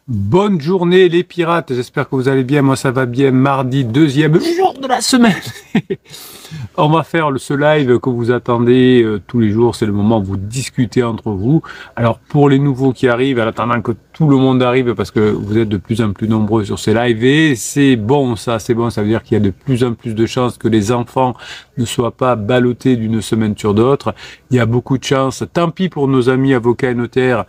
Bonne journée les pirates, j'espère que vous allez bien, moi ça va bien, mardi, deuxième jour de la semaine. On va faire ce live que vous attendez tous les jours, c'est le moment où vous discutez entre vous. Alors pour les nouveaux qui arrivent, en attendant que tout le monde arrive, parce que vous êtes de plus en plus nombreux sur ces lives, et c'est bon, ça veut dire qu'il y a de plus en plus de chances que les enfants ne soient pas ballottés d'une semaine sur d'autres. Il y a beaucoup de chances, tant pis pour nos amis avocats et notaires,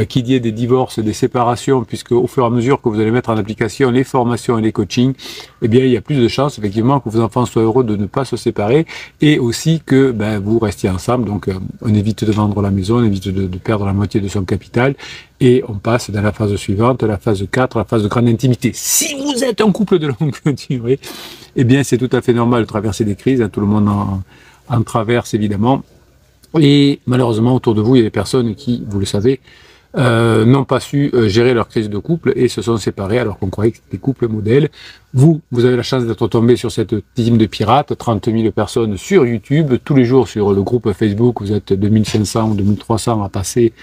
qu'il y ait des divorces, des séparations, puisque au fur et à mesure que vous allez mettre en application les formations et les coachings, eh bien il y a plus de chances effectivement que vos enfants soient heureux de ne pas se séparer, et aussi que vous restiez ensemble. Donc on évite de vendre la maison, on évite de perdre la moitié de son capital, et on passe dans la phase suivante, la phase 4, la phase de grande intimité. Si vous êtes un couple de longue durée, eh bien c'est tout à fait normal de traverser des crises, hein, tout le monde en traverse évidemment, et malheureusement autour de vous il y a des personnes qui, vous le savez, n'ont pas su gérer leur crise de couple et se sont séparés alors qu'on croyait que c'était des couples modèles. Vous avez la chance d'être tombé sur cette team de pirates, 30 000 personnes sur YouTube, tous les jours sur le groupe Facebook, vous êtes 2500 ou 2300 à passer,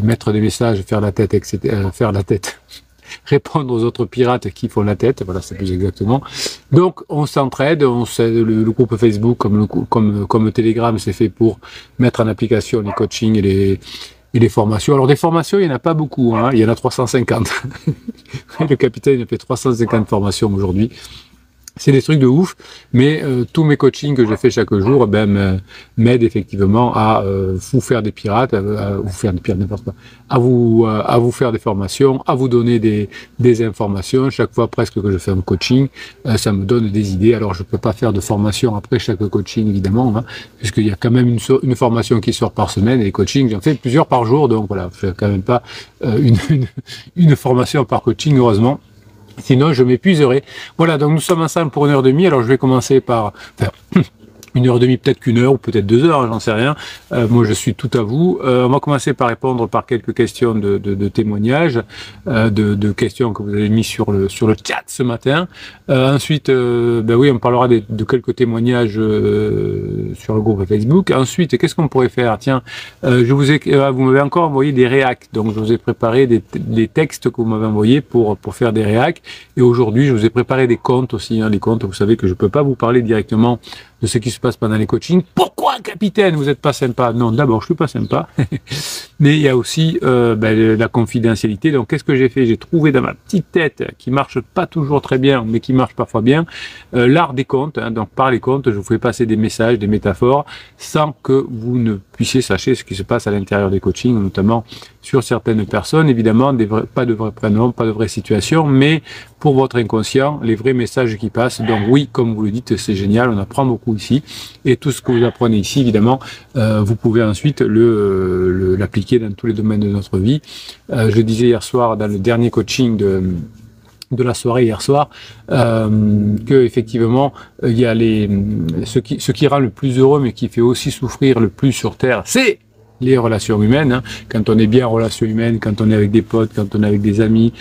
mettre des messages, faire la tête, etc., répondre aux autres pirates qui font la tête, voilà, c'est plus exactement. Donc on s'entraide, le groupe Facebook comme Telegram, c'est fait pour mettre en application les coachings et les formations. Alors des formations, il n'y en a pas beaucoup, hein. Il y en a 350. Le capitaine il a fait 350 formations aujourd'hui. C'est des trucs de ouf, mais tous mes coachings que je fais chaque jour m'aident effectivement à vous faire des pirates, à vous faire des pirates, n'importe quoi, à vous faire des formations, à vous donner des informations. Chaque fois presque que je fais un coaching, ça me donne des idées. Alors je peux pas faire de formation après chaque coaching évidemment, hein, puisqu'il y a quand même une formation qui sort par semaine, et les coachings j'en fais plusieurs par jour, donc voilà, je fais quand même pas une formation par coaching, heureusement. Sinon, je m'épuiserai. Voilà, donc nous sommes ensemble pour 1h30. Alors, je vais commencer par faire 1h30, peut-être qu'une heure, ou peut-être 2 heures, j'en sais rien. Moi, je suis tout à vous. On va commencer par répondre par quelques questions de témoignages, de questions que vous avez mis sur le chat ce matin. Ensuite, oui, on parlera de quelques témoignages sur le groupe Facebook. Ensuite, qu'est-ce qu'on pourrait faire? Tiens, vous m'avez encore envoyé des réacs. Donc, je vous ai préparé des textes que vous m'avez envoyés pour faire des réacs. Et aujourd'hui, je vous ai préparé des comptes aussi. Hein, les comptes, vous savez que je peux pas vous parler directement de ce qui se passe pendant les coachings. Pourquoi, capitaine, vous n'êtes pas sympa? Non, d'abord, je suis pas sympa. Mais il y a aussi la confidentialité. Donc, qu'est-ce que j'ai fait? J'ai trouvé dans ma petite tête, qui marche pas toujours très bien, mais qui marche parfois bien, l'art des contes. Hein. Donc, par les contes, je vous fais passer des messages, des métaphores, sans que vous ne puissiez sacher ce qui se passe à l'intérieur des coachings, notamment sur certaines personnes. Évidemment, pas de vrais prénoms, pas de vraies situations, mais pour votre inconscient, les vrais messages qui passent. Donc oui, comme vous le dites, c'est génial, on apprend beaucoup ici. Et tout ce que vous apprenez ici, évidemment, vous pouvez ensuite l'appliquer dans tous les domaines de notre vie. Je disais hier soir, dans le dernier coaching de la soirée hier soir, que effectivement il y a ce qui rend le plus heureux, mais qui fait aussi souffrir le plus sur Terre, c'est les relations humaines, hein. Quand on est bien en relations humaines, quand on est avec des potes, quand on est avec des amis,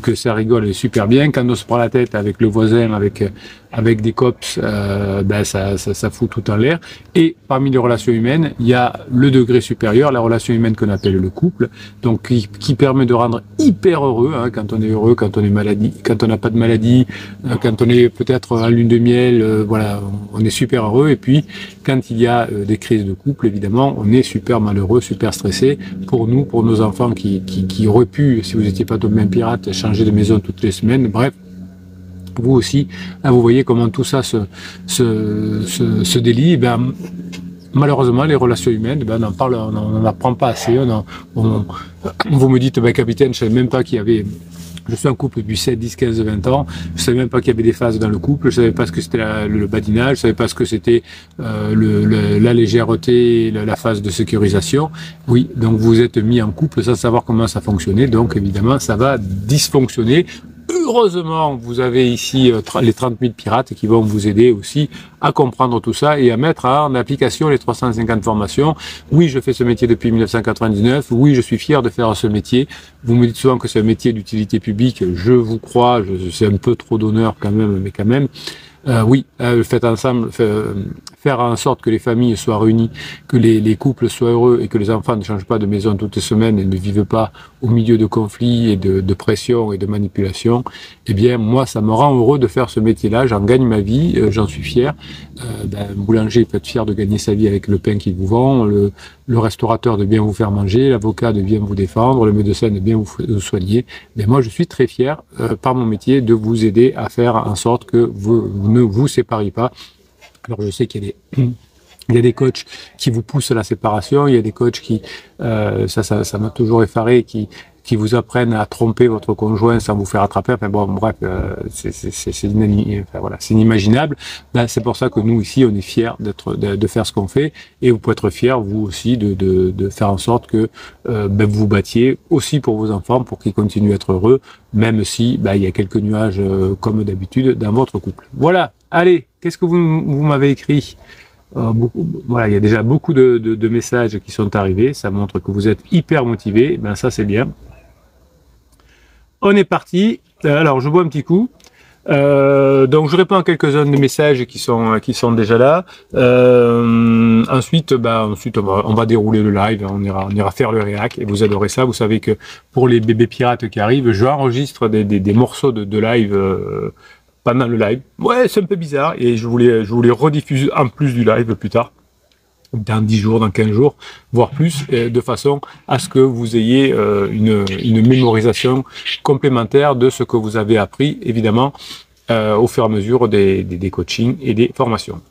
que ça rigole super bien, quand on se prend la tête avec le voisin, avec des cops, ça fout tout en l'air. Et parmi les relations humaines, il y a le degré supérieur, la relation humaine qu'on appelle le couple, donc qui permet de rendre hyper heureux, hein, quand on est heureux, quand on est maladie, quand on n'a pas de maladie, quand on est peut-être en lune de miel, voilà, on est super heureux. Et puis quand il y a des crises de couple, évidemment, on est super malheureux, super stressé. Pour nous, pour nos enfants qui auraient pu, si vous n'étiez pas de même pirate, changer de maison toutes les semaines, bref. Vous aussi, là, vous voyez comment tout ça se délie. Malheureusement, les relations humaines, on n'en apprend pas assez. Vous me dites, capitaine, je savais même pas qu'il y avait. Je suis en couple depuis 7, 10, 15, 20 ans. Je savais même pas qu'il y avait des phases dans le couple. Je savais pas ce que c'était le badinage. Je savais pas ce que c'était la légèreté, la phase de sécurisation. Oui, donc vous êtes mis en couple sans savoir comment ça fonctionnait. Donc évidemment, ça va dysfonctionner. Heureusement, vous avez ici les 30 000 pirates qui vont vous aider aussi à comprendre tout ça et à mettre en application les 350 formations. Oui, je fais ce métier depuis 1999. Oui, je suis fier de faire ce métier. Vous me dites souvent que c'est un métier d'utilité publique. Je vous crois, c'est un peu trop d'honneur quand même, mais quand même. Oui, faites ensemble, faire en sorte que les familles soient réunies, que les couples soient heureux et que les enfants ne changent pas de maison toutes les semaines et ne vivent pas au milieu de conflits et de pression et de manipulation. Eh bien, moi, ça me rend heureux de faire ce métier-là. J'en gagne ma vie, j'en suis fier. Un boulanger peut être fier de gagner sa vie avec le pain qu'il vous vend, le restaurateur de bien vous faire manger, l'avocat de bien vous défendre, le médecin de bien vous soigner. Mais moi, je suis très fier par mon métier de vous aider à faire en sorte que vous ne vous séparez pas. Alors, je sais qu'il y a des coachs qui vous poussent à la séparation, il y a des coachs qui, ça m'a toujours effaré, qui vous apprennent à tromper votre conjoint sans vous faire attraper. Enfin bon, bref, c'est inimaginable. Ben, c'est pour ça que nous ici, on est fiers de faire ce qu'on fait, et vous pouvez être fiers vous aussi de faire en sorte que vous vous battiez aussi pour vos enfants, pour qu'ils continuent à être heureux, même si il y a quelques nuages comme d'habitude dans votre couple. Voilà. Allez, qu'est-ce que vous m'avez écrit? Voilà, il y a déjà beaucoup de messages qui sont arrivés. Ça montre que vous êtes hyper motivés. Ben ça, c'est bien. On est parti. Alors, je bois un petit coup. Donc, je réponds à quelques-uns des messages qui sont déjà là. Ensuite, on va dérouler le live. On ira faire le réac et vous adorez ça. Vous savez que pour les bébés pirates qui arrivent, j'enregistre des morceaux de live pendant le live. Ouais, c'est un peu bizarre et je voulais rediffuser en plus du live plus tard, dans 10 jours, dans 15 jours, voire plus, de façon à ce que vous ayez une mémorisation complémentaire de ce que vous avez appris, évidemment, au fur et à mesure des coachings et des formations.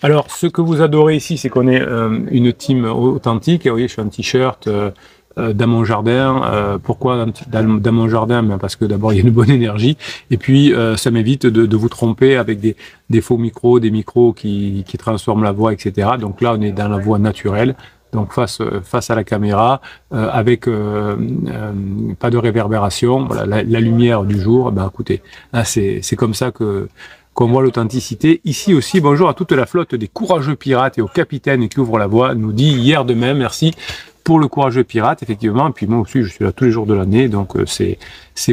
Alors, ce que vous adorez ici, c'est qu'on est une team authentique. Et vous voyez, je suis un t-shirt dans mon jardin. Pourquoi dans mon jardin? Parce que d'abord il y a une bonne énergie, et puis ça m'évite de vous tromper avec des faux micros, des micros qui transforment la voix, etc. Donc là on est dans la voix naturelle, donc face à la caméra, avec pas de réverbération, voilà, la lumière du jour. Écoutez, là c'est comme ça qu'on voit l'authenticité. Ici aussi, bonjour à toute la flotte des courageux pirates et au capitaine qui ouvre la voie, nous dit hier demain, merci pour le courageux pirate, effectivement. Et puis moi aussi, je suis là tous les jours de l'année, donc c'est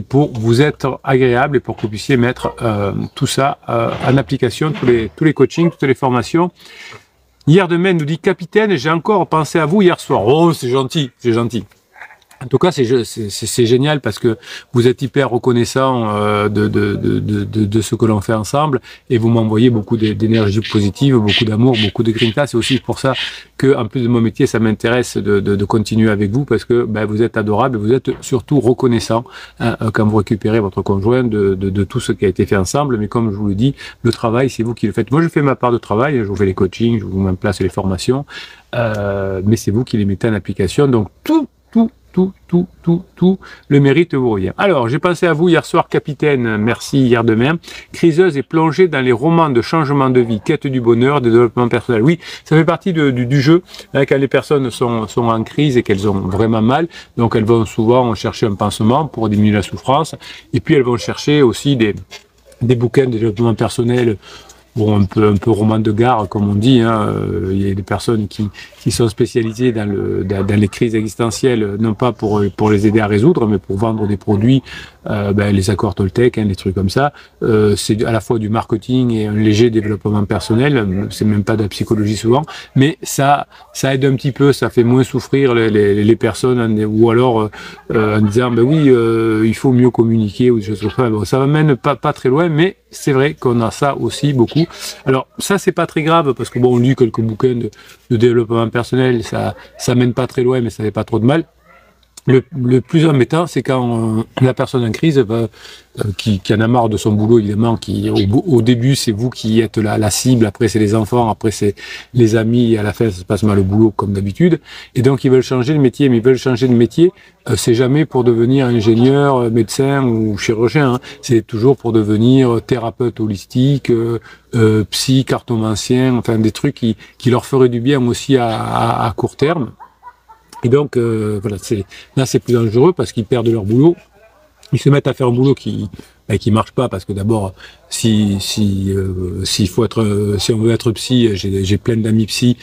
pour vous être agréable et pour que vous puissiez mettre tout ça en application, tous les coachings, toutes les formations. Hier demain, nous dit capitaine, j'ai encore pensé à vous hier soir. Oh, c'est gentil, c'est gentil. En tout cas, c'est génial parce que vous êtes hyper reconnaissant de ce que l'on fait ensemble, et vous m'envoyez beaucoup d'énergie positive, beaucoup d'amour, beaucoup de grinta. C'est aussi pour ça que, en plus de mon métier, ça m'intéresse de continuer avec vous, parce que vous êtes adorable et vous êtes surtout reconnaissant quand vous récupérez votre conjoint de tout ce qui a été fait ensemble. Mais comme je vous le dis, le travail, c'est vous qui le faites. Moi, je fais ma part de travail, je vous fais les coachings, je vous mets en place les formations, mais c'est vous qui les mettez en application. Donc tout le mérite vous revient. Alors, j'ai pensé à vous hier soir, capitaine, merci hier demain. Criseuse et plongée dans les romans de changement de vie, quête du bonheur, de développement personnel. Oui, ça fait partie du jeu, hein, quand les personnes sont en crise et qu'elles ont vraiment mal. Donc, elles vont souvent chercher un pansement pour diminuer la souffrance. Et puis, elles vont chercher aussi des bouquins de développement personnel. Bon, un peu roman de gare, comme on dit, hein. Il y a des personnes qui sont spécialisées dans les crises existentielles, non pas pour les aider à résoudre, mais pour vendre des produits, les accords Toltec, hein, des trucs comme ça. C'est à la fois du marketing et un léger développement personnel. C'est même pas de la psychologie souvent, mais ça aide un petit peu, ça fait moins souffrir les personnes, ou alors en disant oui, il faut mieux communiquer ou des choses comme ça. Bon, ça m'amène pas très loin, mais c'est vrai qu'on a ça aussi beaucoup. Alors ça, c'est pas très grave, parce que bon, on lit quelques bouquins de développement personnel, ça mène pas très loin, mais ça fait pas trop de mal. Le plus embêtant, c'est quand la personne en crise qui en a marre de son boulot, évidemment, au début c'est vous qui êtes la cible, après c'est les enfants, après c'est les amis, et à la fin ça se passe mal au boulot comme d'habitude, et donc ils veulent changer de métier, mais ils veulent changer de métier, c'est jamais pour devenir ingénieur, médecin ou chirurgien, hein. C'est toujours pour devenir thérapeute holistique, psy, cartomancien, enfin des trucs qui leur feraient du bien aussi à court terme. Et donc, voilà, là c'est plus dangereux parce qu'ils perdent leur boulot. Ils se mettent à faire un boulot qui qui marche pas, parce que d'abord, si on veut être psy, j'ai plein d'amis psy,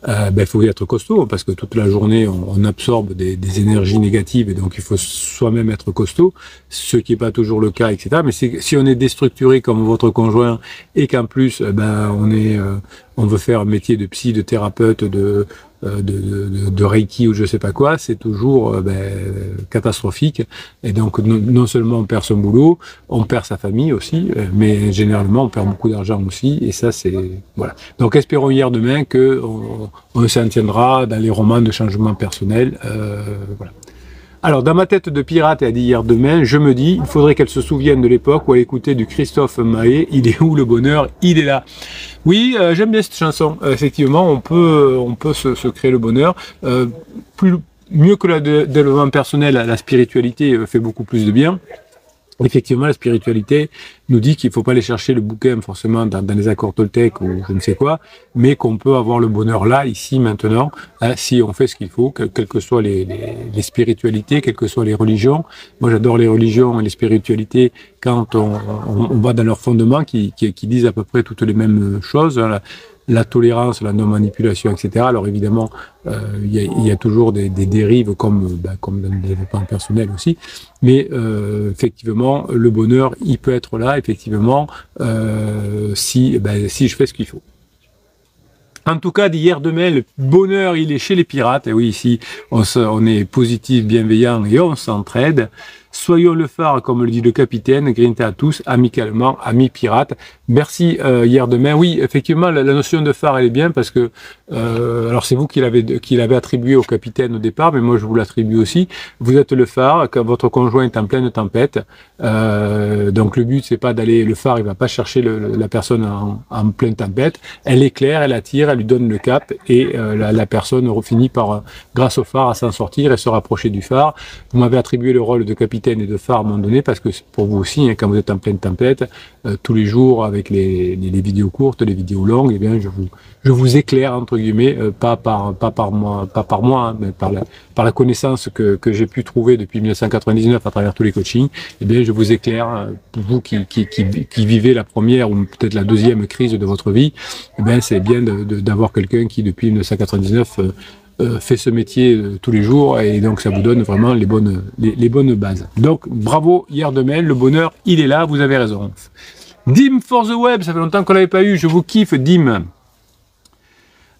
il faut être costaud, parce que toute la journée, on absorbe des énergies négatives, et donc il faut soi-même être costaud, ce qui est pas toujours le cas, etc. Mais si on est déstructuré comme votre conjoint, et qu'en plus, on veut faire un métier de psy, de thérapeute, de Reiki ou je sais pas quoi, c'est toujours catastrophique. Et donc non seulement on perd son boulot, on perd sa famille aussi, mais généralement on perd beaucoup d'argent aussi. Et ça c'est voilà. Donc espérons hier demain que on s'en tiendra dans les romans de changement personnel. Voilà. Alors, dans ma tête de pirate, et a dit hier demain, je me dis, il faudrait qu'elle se souvienne de l'époque où elle écoutait du Christophe Maé, il est où le bonheur, il est là. Oui, j'aime bien cette chanson. Effectivement, on peut se créer le bonheur. Mieux que le développement personnel, la spiritualité fait beaucoup plus de bien. Effectivement, la spiritualité nous dit qu'il ne faut pas aller chercher le bouquin forcément dans les accords toltèques ou je ne sais quoi, mais qu'on peut avoir le bonheur là, ici, maintenant, si on fait ce qu'il faut, quelles que soient les spiritualités, quelles que soient les religions. Moi, j'adore les religions et les spiritualités quand on va dans leurs fondements qui disent à peu près toutes les mêmes choses. Hein, la tolérance, la non-manipulation, etc. Alors évidemment, il y a toujours des dérives comme dans le développement personnel aussi. Mais effectivement, le bonheur, il peut être là, effectivement, si je fais ce qu'il faut. En tout cas, d'hier demain, le bonheur, il est chez les pirates. Et oui, ici, on est positif, bienveillant et on s'entraide. Soyons le phare, comme le dit le capitaine. Grinta à tous, amicalement, amis pirates. Merci hier demain. Oui, effectivement, la notion de phare, elle est bien parce que, alors c'est vous qui l'avez attribué au capitaine au départ, mais moi je vous l'attribue aussi. Vous êtes le phare quand votre conjoint est en pleine tempête. Donc le but, c'est pas d'aller, le phare, il va pas chercher la personne en pleine tempête. Elle éclaire, elle attire, elle lui donne le cap et la personne finit par, grâce au phare, à s'en sortir et se rapprocher du phare. Vous m'avez attribué le rôle de capitaine et de phare à un moment donné, parce que pour vous aussi, hein, quand vous êtes en pleine tempête, tous les jours, avec les vidéos courtes, les vidéos longues, eh bien, je vous éclaire, entre guillemets, pas par moi, hein, mais par la connaissance que j'ai pu trouver depuis 1999 à travers tous les coachings, eh bien, je vous éclaire, vous qui vivez la première ou peut-être la deuxième crise de votre vie, eh bien, c'est bien d'avoir quelqu'un qui, depuis 1999, fait ce métier tous les jours et donc ça vous donne vraiment les bonnes bases. Donc bravo hier demain, le bonheur il est là, vous avez raison. Dim for the web, ça fait longtemps qu'on l'avait pas eu, je vous kiffe Dim.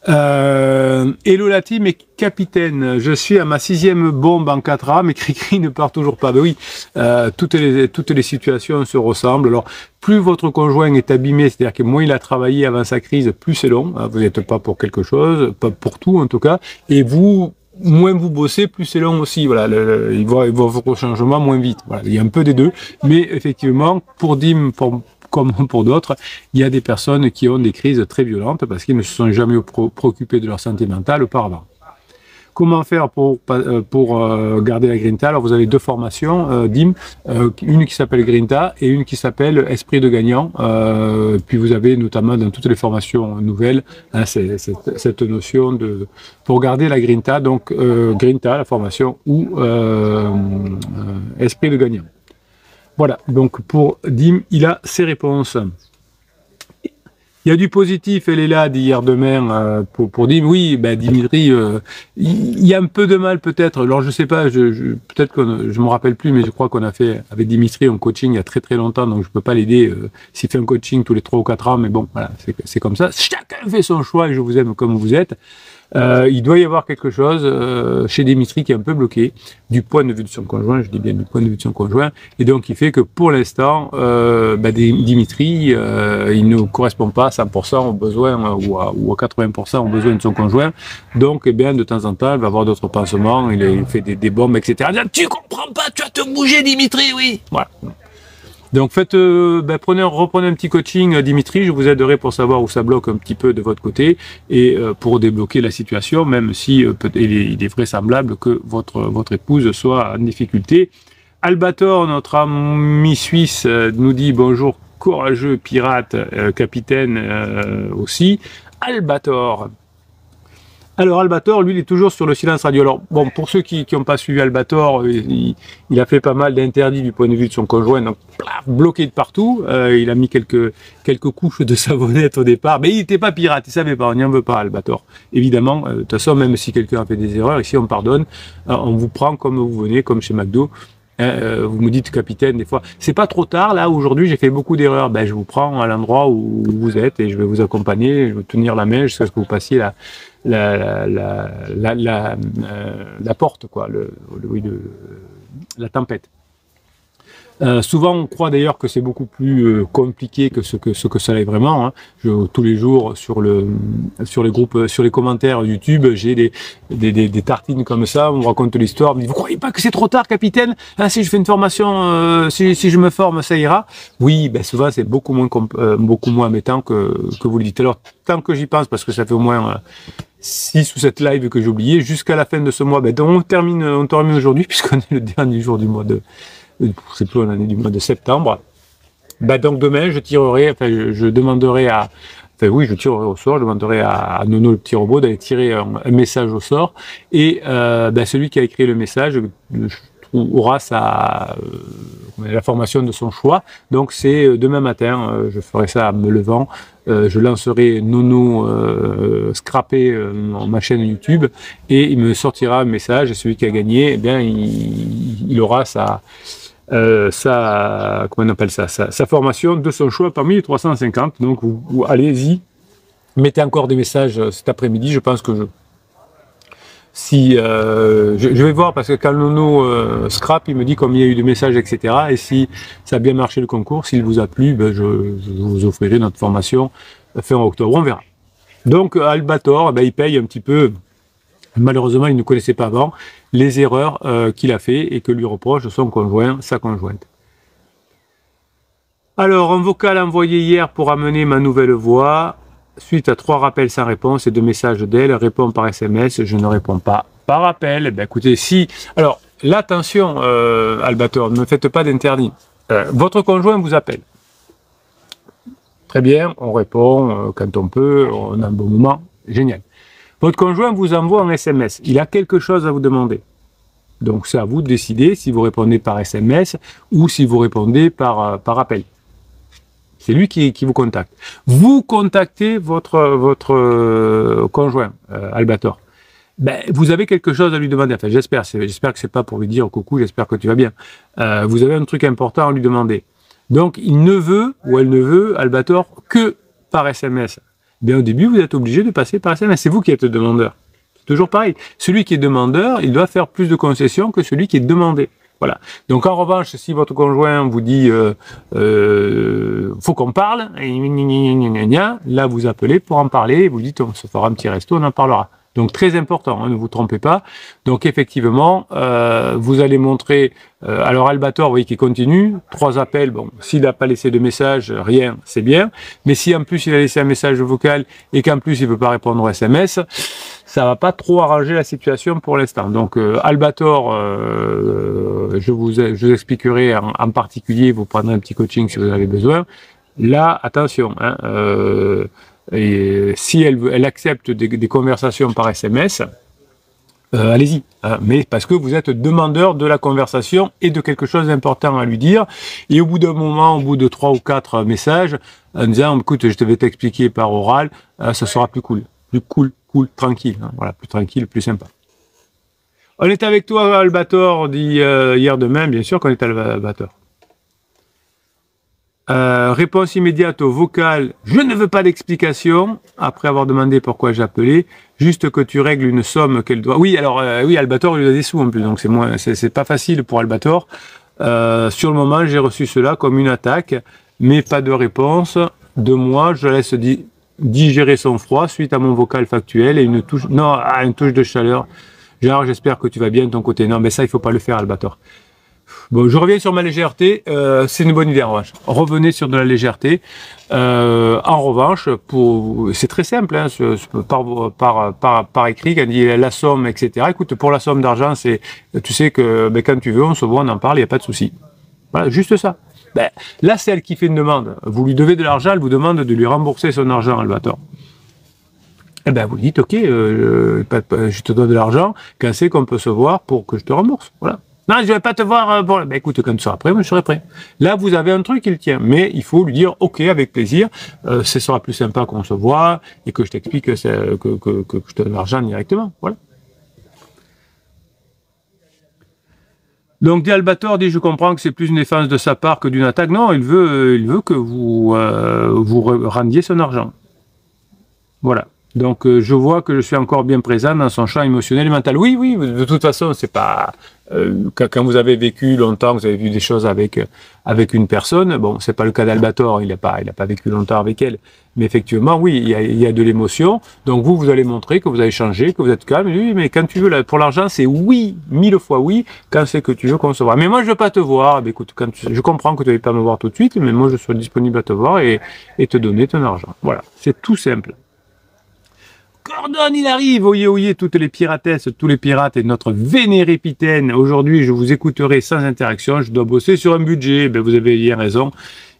Hello la team et capitaine, je suis à ma 6e bombe en 4A, mais Cricri ne part toujours pas. Ben oui, toutes les situations se ressemblent. Alors, plus votre conjoint est abîmé, c'est-à-dire que moins il a travaillé avant sa crise, plus c'est long. Vous n'êtes pas pour quelque chose, pas pour tout en tout cas. Et vous, moins vous bossez, plus c'est long aussi. Voilà, il va votre changement moins vite. Voilà, il y a un peu des deux. Mais effectivement, pour Dim, comme pour d'autres, il y a des personnes qui ont des crises très violentes parce qu'ils ne se sont jamais préoccupés de leur santé mentale auparavant. Comment faire pour garder la Grinta? Alors vous avez deux formations, Dim, une qui s'appelle Grinta et une qui s'appelle Esprit de gagnant. Puis vous avez notamment dans toutes les formations nouvelles hein, cette notion de pour garder la Grinta, donc Grinta, la formation, ou Esprit de gagnant. Voilà, donc pour Dim, il a ses réponses. Il y a du positif, elle est là d'hier demain pour Dim. Oui, ben Dimitri, il y a un peu de mal peut-être. Alors je sais pas, peut-être que je me rappelle plus, mais je crois qu'on a fait avec Dimitri un coaching il y a très très longtemps, donc je peux pas l'aider s'il fait un coaching tous les 3 ou 4 ans, mais bon, voilà, c'est comme ça. Chacun fait son choix et je vous aime comme vous êtes. Il doit y avoir quelque chose chez Dimitri qui est un peu bloqué du point de vue de son conjoint, je dis bien du point de vue de son conjoint, et donc il fait que pour l'instant, Dimitri, il ne correspond pas à 100% aux besoins ou à 80% aux besoins de son conjoint, donc eh bien de temps en temps, il va avoir d'autres pansements, il fait des bombes, etc. Tu comprends pas, tu vas te bouger Dimitri, oui. Voilà. Donc reprenez un petit coaching, Dimitri, je vous aiderai pour savoir où ça bloque un petit peu de votre côté et pour débloquer la situation, même si il est vraisemblable que votre épouse soit en difficulté. Albator, notre ami suisse, nous dit bonjour courageux pirate, capitaine aussi. Albator. Alors Albator, lui, il est toujours sur le silence radio. Alors bon, pour ceux qui n'ont pas suivi Albator, il a fait pas mal d'interdits du point de vue de son conjoint, donc plaf, bloqué de partout. Il a mis quelques couches de savonnette au départ, mais il n'était pas pirate, il savait pas, on n'y en veut pas Albator. Évidemment, de toute façon, même si quelqu'un a fait des erreurs, ici on pardonne, on vous prend comme vous venez, comme chez McDo. Vous me dites capitaine des fois, c'est pas trop tard là, aujourd'hui j'ai fait beaucoup d'erreurs, ben je vous prends à l'endroit où vous êtes et je vais vous accompagner, je vais vous tenir la main jusqu'à ce que vous passiez la porte, quoi, la tempête. Souvent, on croit d'ailleurs que c'est beaucoup plus compliqué que ce que ça l'est vraiment. Hein. Tous les jours, sur les groupes, sur les commentaires YouTube, j'ai des tartines comme ça. On me raconte l'histoire. Vous croyez pas que c'est trop tard, capitaine? Ah, si je fais une formation, si je me forme, ça ira. Oui, ben souvent c'est beaucoup moins embêtant que vous le dites. Alors, tant que j'y pense, parce que ça fait au moins 6 ou 7 lives que j'ai oublié, jusqu'à la fin de ce mois, ben, donc on termine aujourd'hui, puisqu'on est le dernier jour du mois je sais plus, on en est du mois de septembre. Bah donc demain, je demanderai je tirerai au sort, je demanderai à Nono le petit robot d'aller tirer un message au sort, et celui qui a écrit le message aura la formation de son choix. Donc c'est demain matin, je ferai ça en me levant, je lancerai Nono scrappé ma chaîne YouTube, et il me sortira un message, et celui qui a gagné, eh bien il aura sa formation de son choix parmi les 350. Donc vous allez-y, mettez encore des messages cet après-midi. Je pense que je vais voir, parce que quand Nono scrap, il me dit combien il y a eu de messages, etc. Et si ça a bien marché le concours, s'il vous a plu, ben je vous offrirai notre formation fin octobre. On verra. Donc Albator, il paye un petit peu. Malheureusement, il ne connaissait pas avant les erreurs qu'il a fait et que lui reproche son conjoint, sa conjointe. Alors, un vocal envoyé hier pour amener ma nouvelle voix. Suite à 3 rappels sans réponse et 2 messages d'elle, répond par SMS, je ne réponds pas par appel. Ben, écoutez, si... Alors, là, attention, Albator, ne me faites pas d'interdit. Votre conjoint vous appelle. Très bien, on répond quand on peut, on a un bon moment, génial. Votre conjoint vous envoie un SMS. Il a quelque chose à vous demander. Donc, c'est à vous de décider si vous répondez par SMS ou si vous répondez par appel. C'est lui qui vous contacte. Vous contactez votre conjoint, Albator. Ben, vous avez quelque chose à lui demander. Enfin, j'espère que c'est pas pour lui dire coucou, j'espère que tu vas bien. Vous avez un truc important à lui demander. Donc, il ne veut, ou elle ne veut, Albator, que par SMS. Bien, au début, vous êtes obligé de passer par SMS. C'est vous qui êtes demandeur. C'est toujours pareil. Celui qui est demandeur, il doit faire plus de concessions que celui qui est demandé. Voilà. Donc, en revanche, si votre conjoint vous dit faut qu'on parle, là, vous appelez pour en parler, vous dites on se fera un petit resto, on en parlera. Donc très important, hein, ne vous trompez pas. Donc effectivement, vous allez montrer, alors Albator, vous voyez qu'il continue, 3 appels, bon, s'il n'a pas laissé de message, rien, c'est bien. Mais si en plus il a laissé un message vocal et qu'en plus il ne veut pas répondre au SMS, ça va pas trop arranger la situation pour l'instant. Donc Albator, je vous expliquerai en particulier, vous prendrez un petit coaching si vous en avez besoin. Là, attention, hein, et si elle accepte des conversations par SMS, allez-y, hein, mais parce que vous êtes demandeur de la conversation et de quelque chose d'important à lui dire, et au bout d'un moment, au bout de 3 ou 4 messages, en disant, écoute, je vais t'expliquer par oral, ça sera plus cool, tranquille, hein, voilà, plus tranquille, plus sympa. On est avec toi, Albator, dit hier demain, bien sûr qu'on est Albator. Réponse immédiate au vocal, je ne veux pas d'explication, après avoir demandé pourquoi j'ai appelé, juste que tu règles une somme qu'elle doit... Oui, alors, oui, Albator, il a des sous en plus, donc c'est pas facile pour Albator. Sur le moment, j'ai reçu cela comme une attaque, mais pas de réponse de moi, je laisse digérer son froid suite à mon vocal factuel et une touche de chaleur. Genre, j'espère que tu vas bien de ton côté. Non, mais ça, il faut pas le faire, Albator. Bon, je reviens sur ma légèreté, c'est une bonne idée en revanche. Revenez sur de la légèreté. En revanche, c'est très simple, hein, par écrit, quand il y a la somme, etc. Écoute, pour la somme d'argent, tu sais que quand tu veux, on se voit, on en parle, il n'y a pas de souci. Voilà, juste ça. Ben, là, c'est elle qui fait une demande. Vous lui devez de l'argent, elle vous demande de lui rembourser son argent, Albator. Eh ben, vous dites, ok, je te donne de l'argent, quand c'est qu'on peut se voir pour que je te rembourse. Voilà. Non, je vais pas te voir pour... Ben, écoute, quand tu seras prêt, moi, je serai prêt. Là, vous avez un truc, il tient. Mais il faut lui dire, ok, avec plaisir, ce sera plus sympa qu'on se voit et que je t'explique que je te donne l'argent directement. Voilà. Donc, Albator dit, je comprends que c'est plus une défense de sa part que d'une attaque. Non, il veut que vous rendiez son argent. Voilà. Donc, je vois que je suis encore bien présent dans son champ émotionnel et mental. Oui, oui, de toute façon, c'est pas... quand vous avez vécu longtemps, vous avez vu des choses avec une personne, bon, c'est pas le cas d'Albator, il a pas vécu longtemps avec elle. Mais effectivement, oui, il y a de l'émotion. Donc, vous allez montrer que vous avez changé, que vous êtes calme. Oui, mais quand tu veux, pour l'argent, c'est oui, 1000 fois oui, quand c'est que tu veux qu'on se voit. Mais moi, je veux pas te voir. Ben, écoute, je comprends que tu ne veux pas me voir tout de suite, mais moi, je serai disponible à te voir et te donner ton argent. Voilà. C'est tout simple. Gordon, il arrive, oyez, oyez, toutes les piratesses, tous les pirates et notre vénéré Pitaine. Aujourd'hui, je vous écouterai sans interaction, je dois bosser sur un budget. Ben, vous avez bien raison.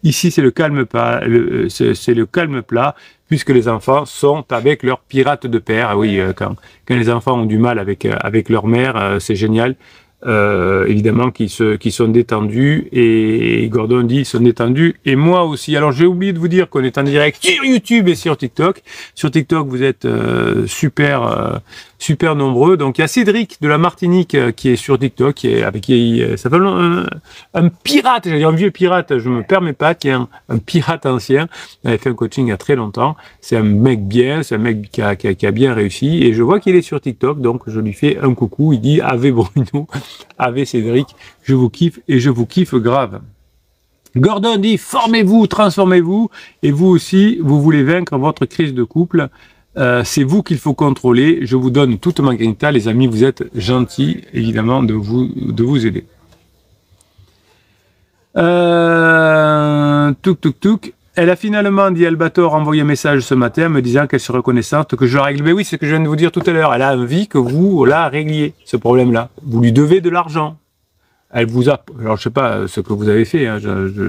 Ici, c'est le calme plat, c'est le calme plat, puisque les enfants sont avec leur pirate de père. Ah oui, quand les enfants ont du mal avec leur mère, c'est génial. Évidemment qui sont détendus, et Gordon dit ils sont détendus et moi aussi. Alors j'ai oublié de vous dire qu'on est en direct sur YouTube et sur TikTok. Sur TikTok vous êtes super nombreux. Donc il y a Cédric de la Martinique qui est sur TikTok, qui s'appelle un pirate, j'allais dire un vieux pirate, je me permets pas, qui est un pirate ancien. Il avait fait un coaching il y a très longtemps. C'est un mec bien, c'est un mec qui a bien réussi, et je vois qu'il est sur TikTok, donc je lui fais un coucou. Il dit Ave Bruno, Ave Cédric, je vous kiffe et je vous kiffe grave. Gordon dit formez-vous, transformez-vous, et vous aussi, vous voulez vaincre votre crise de couple. C'est vous qu'il faut contrôler. Je vous donne toute ma grinta, les amis. Vous êtes gentils, évidemment, de vous aider. Touk. Elle a finalement, dit Albator, envoyé un message ce matin me disant qu'elle se reconnaissante que je la règle. Mais oui, c'est ce que je viens de vous dire tout à l'heure. Elle a envie que vous la régliez, ce problème-là. Vous lui devez de l'argent. Elle vous a, alors je sais pas ce que vous avez fait, hein,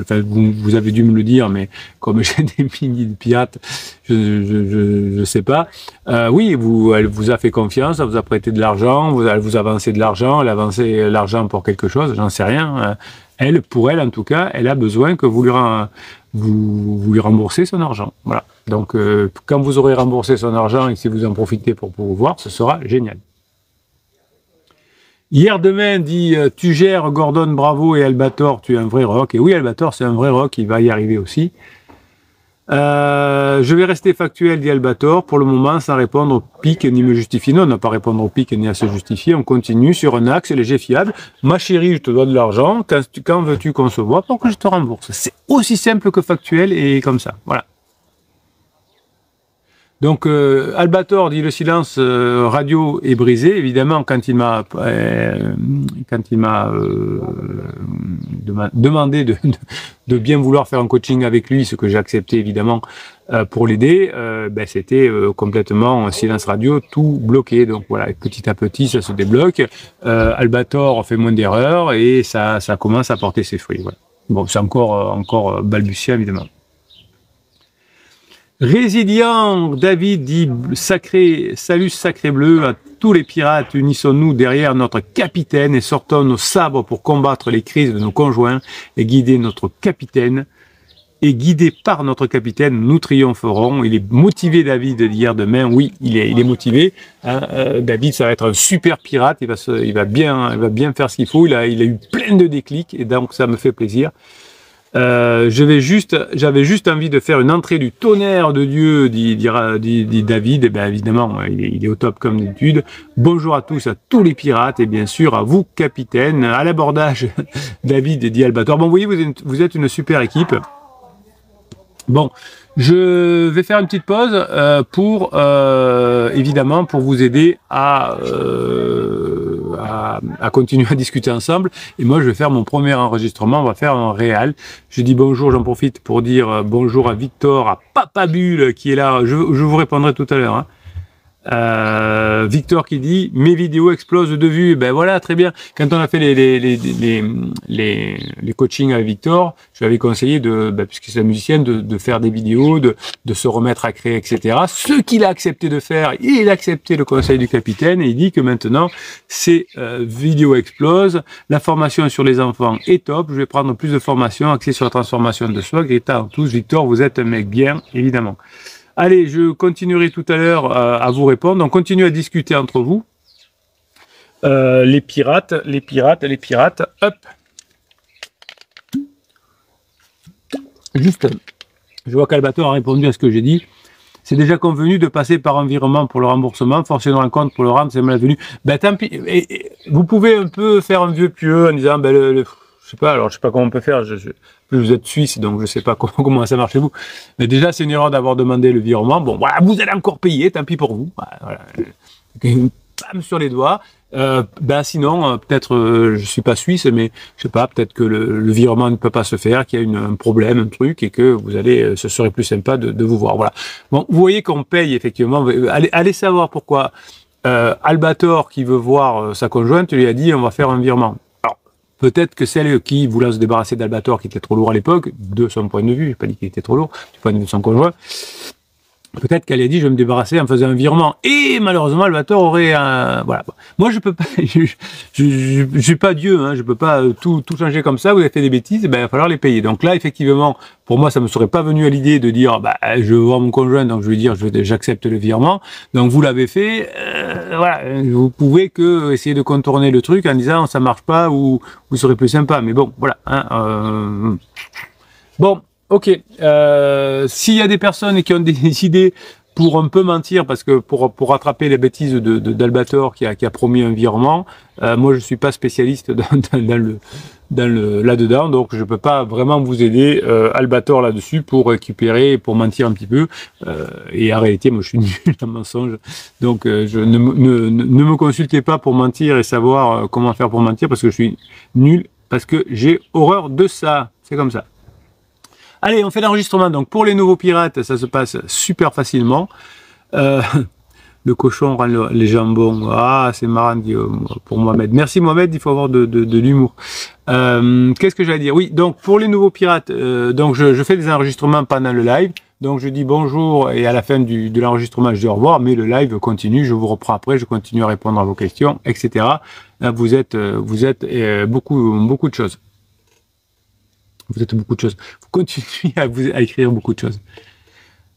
enfin, vous avez dû me le dire, mais comme j'ai des milliers de pirates, je sais pas. Oui, elle vous a fait confiance, elle vous a prêté de l'argent, elle vous a avancé de l'argent, elle a avancé l'argent pour quelque chose, j'en sais rien. Pour elle en tout cas, elle a besoin que vous lui remboursez son argent. Voilà. Donc quand vous aurez remboursé son argent et si vous en profitez pour vous voir, ce sera génial. Hier demain, dit tu gères Gordon, bravo, et Albator, tu es un vrai rock. Et oui, Albator, c'est un vrai rock, il va y arriver aussi. Je vais rester factuel, dit Albator, pour le moment, sans répondre au pic ni me justifier. Non, on n'a pas à répondre au pic ni à se justifier. On continue sur un axe léger fiable. Ma chérie, je te dois de l'argent. Quand veux-tu qu'on se voit pour que je te rembourse? C'est aussi simple que factuel et comme ça. Voilà. Donc, Albator dit le silence radio est brisé. Évidemment, quand il m'a demandé de bien vouloir faire un coaching avec lui, ce que j'ai accepté évidemment pour l'aider, c'était complètement silence radio, tout bloqué. Donc voilà, petit à petit, ça se débloque. Albator fait moins d'erreurs et ça commence à porter ses fruits. Voilà. Bon, c'est encore balbutiant évidemment. Résilient, David dit salut sacré bleu à tous les pirates, unissons-nous derrière notre capitaine et sortons nos sabres pour combattre les crises de nos conjoints et guider notre capitaine. Et guidé par notre capitaine, nous triompherons. Il est motivé, David, d'hier demain. Oui, il est motivé. David, ça va être un super pirate. Il va bien faire ce qu'il faut. Il a eu plein de déclics et donc ça me fait plaisir. J'avais juste envie de faire une entrée du tonnerre de Dieu, dit David. Et bien évidemment, il est au top comme d'habitude. Bonjour à tous les pirates, et bien sûr à vous, capitaine. À l'abordage, David, dit Albator. Bon, vous voyez, vous êtes une super équipe. Bon, je vais faire une petite pause évidemment pour vous aider à continuer à discuter ensemble. Et moi, je vais faire mon premier enregistrement. On va faire un réel. Je dis bonjour, j'en profite pour dire bonjour à Victor, à Papa Bulle qui est là. Je vous répondrai tout à l'heure. Hein. Victor qui dit mes vidéos explosent de vues. Ben voilà, très bien. Quand on a fait les coachings avec Victor, je lui avais conseillé puisque c'est un musicien, de faire des vidéos, de se remettre à créer, etc. Ce qu'il a accepté de faire, il a accepté le conseil du capitaine et il dit que maintenant ses vidéos explosent. La formation sur les enfants est top. Je vais prendre plus de formations axées sur la transformation de soi. Greta en tous, Victor, vous êtes un mec bien, évidemment. Allez, je continuerai tout à l'heure à vous répondre. On continue à discuter entre vous. Les pirates, hop. Juste, je vois qu'Albator a répondu à ce que j'ai dit. C'est déjà convenu de passer par un virement pour le remboursement, forcer un compte pour le RAM, c'est malvenu. Ben tant pis. Et vous pouvez un peu faire un vieux pieux en disant, je sais pas, alors je sais pas comment on peut faire. Vous êtes suisse, donc je sais pas comment ça marche chez vous. Mais déjà, c'est une erreur d'avoir demandé le virement. Bon, voilà, vous allez encore payer, tant pis pour vous. Voilà. Bam sur les doigts. Sinon, peut-être, je suis pas suisse, mais je sais pas, peut-être que le virement ne peut pas se faire, qu'il y a un problème, un truc, et que vous allez, ce serait plus sympa de vous voir. Voilà. Bon, vous voyez qu'on paye effectivement. Allez savoir pourquoi Albator, qui veut voir sa conjointe, lui a dit on va faire un virement. Peut-être que celle qui voulait se débarrasser d'Albator, qui était trop lourd à l'époque, de son point de vue, j'ai pas dit qu'il était trop lourd, du point de vue de son conjoint, peut-être qu'elle a dit je vais me débarrasser en faisant un virement. Et malheureusement, Albator aurait un... Voilà. Moi, je peux pas... je suis pas Dieu, hein, je peux pas tout changer comme ça. Vous avez fait des bêtises, il va falloir les payer. Donc là, effectivement, pour moi, ça me serait pas venu à l'idée de dire je veux voir mon conjoint, donc je vais dire j'accepte le virement. Donc vous l'avez fait. Voilà. Vous pouvez que essayer de contourner le truc en disant ça marche pas ou vous serez plus sympa. Mais bon, voilà. Hein, Bon. Ok, s'il y a des personnes qui ont décidé pour un peu mentir, parce que pour rattraper les bêtises d'Albator qui a promis un virement, moi je suis pas spécialiste là-dedans, donc je peux pas vraiment vous aider Albator là-dessus pour récupérer, pour mentir un petit peu, et en réalité moi je suis nul en mensonge, donc ne me consultez pas pour mentir et savoir comment faire pour mentir, parce que je suis nul, parce que j'ai horreur de ça, c'est comme ça. Allez, on fait l'enregistrement. Donc, pour les nouveaux pirates, ça se passe super facilement. Le cochon rend les jambons. Ah, c'est marrant, Guillaume, pour Mohamed. Merci, Mohamed. Il faut avoir de l'humour. Qu'est-ce que j'allais dire? Oui, donc, pour les nouveaux pirates, donc je fais des enregistrements pendant le live. Donc, je dis bonjour et à la fin de l'enregistrement, je dis au revoir. Mais le live continue. Je vous reprends après. Je continue à répondre à vos questions, etc. Vous êtes beaucoup de choses. Vous êtes beaucoup de choses. Vous continuez à écrire beaucoup de choses.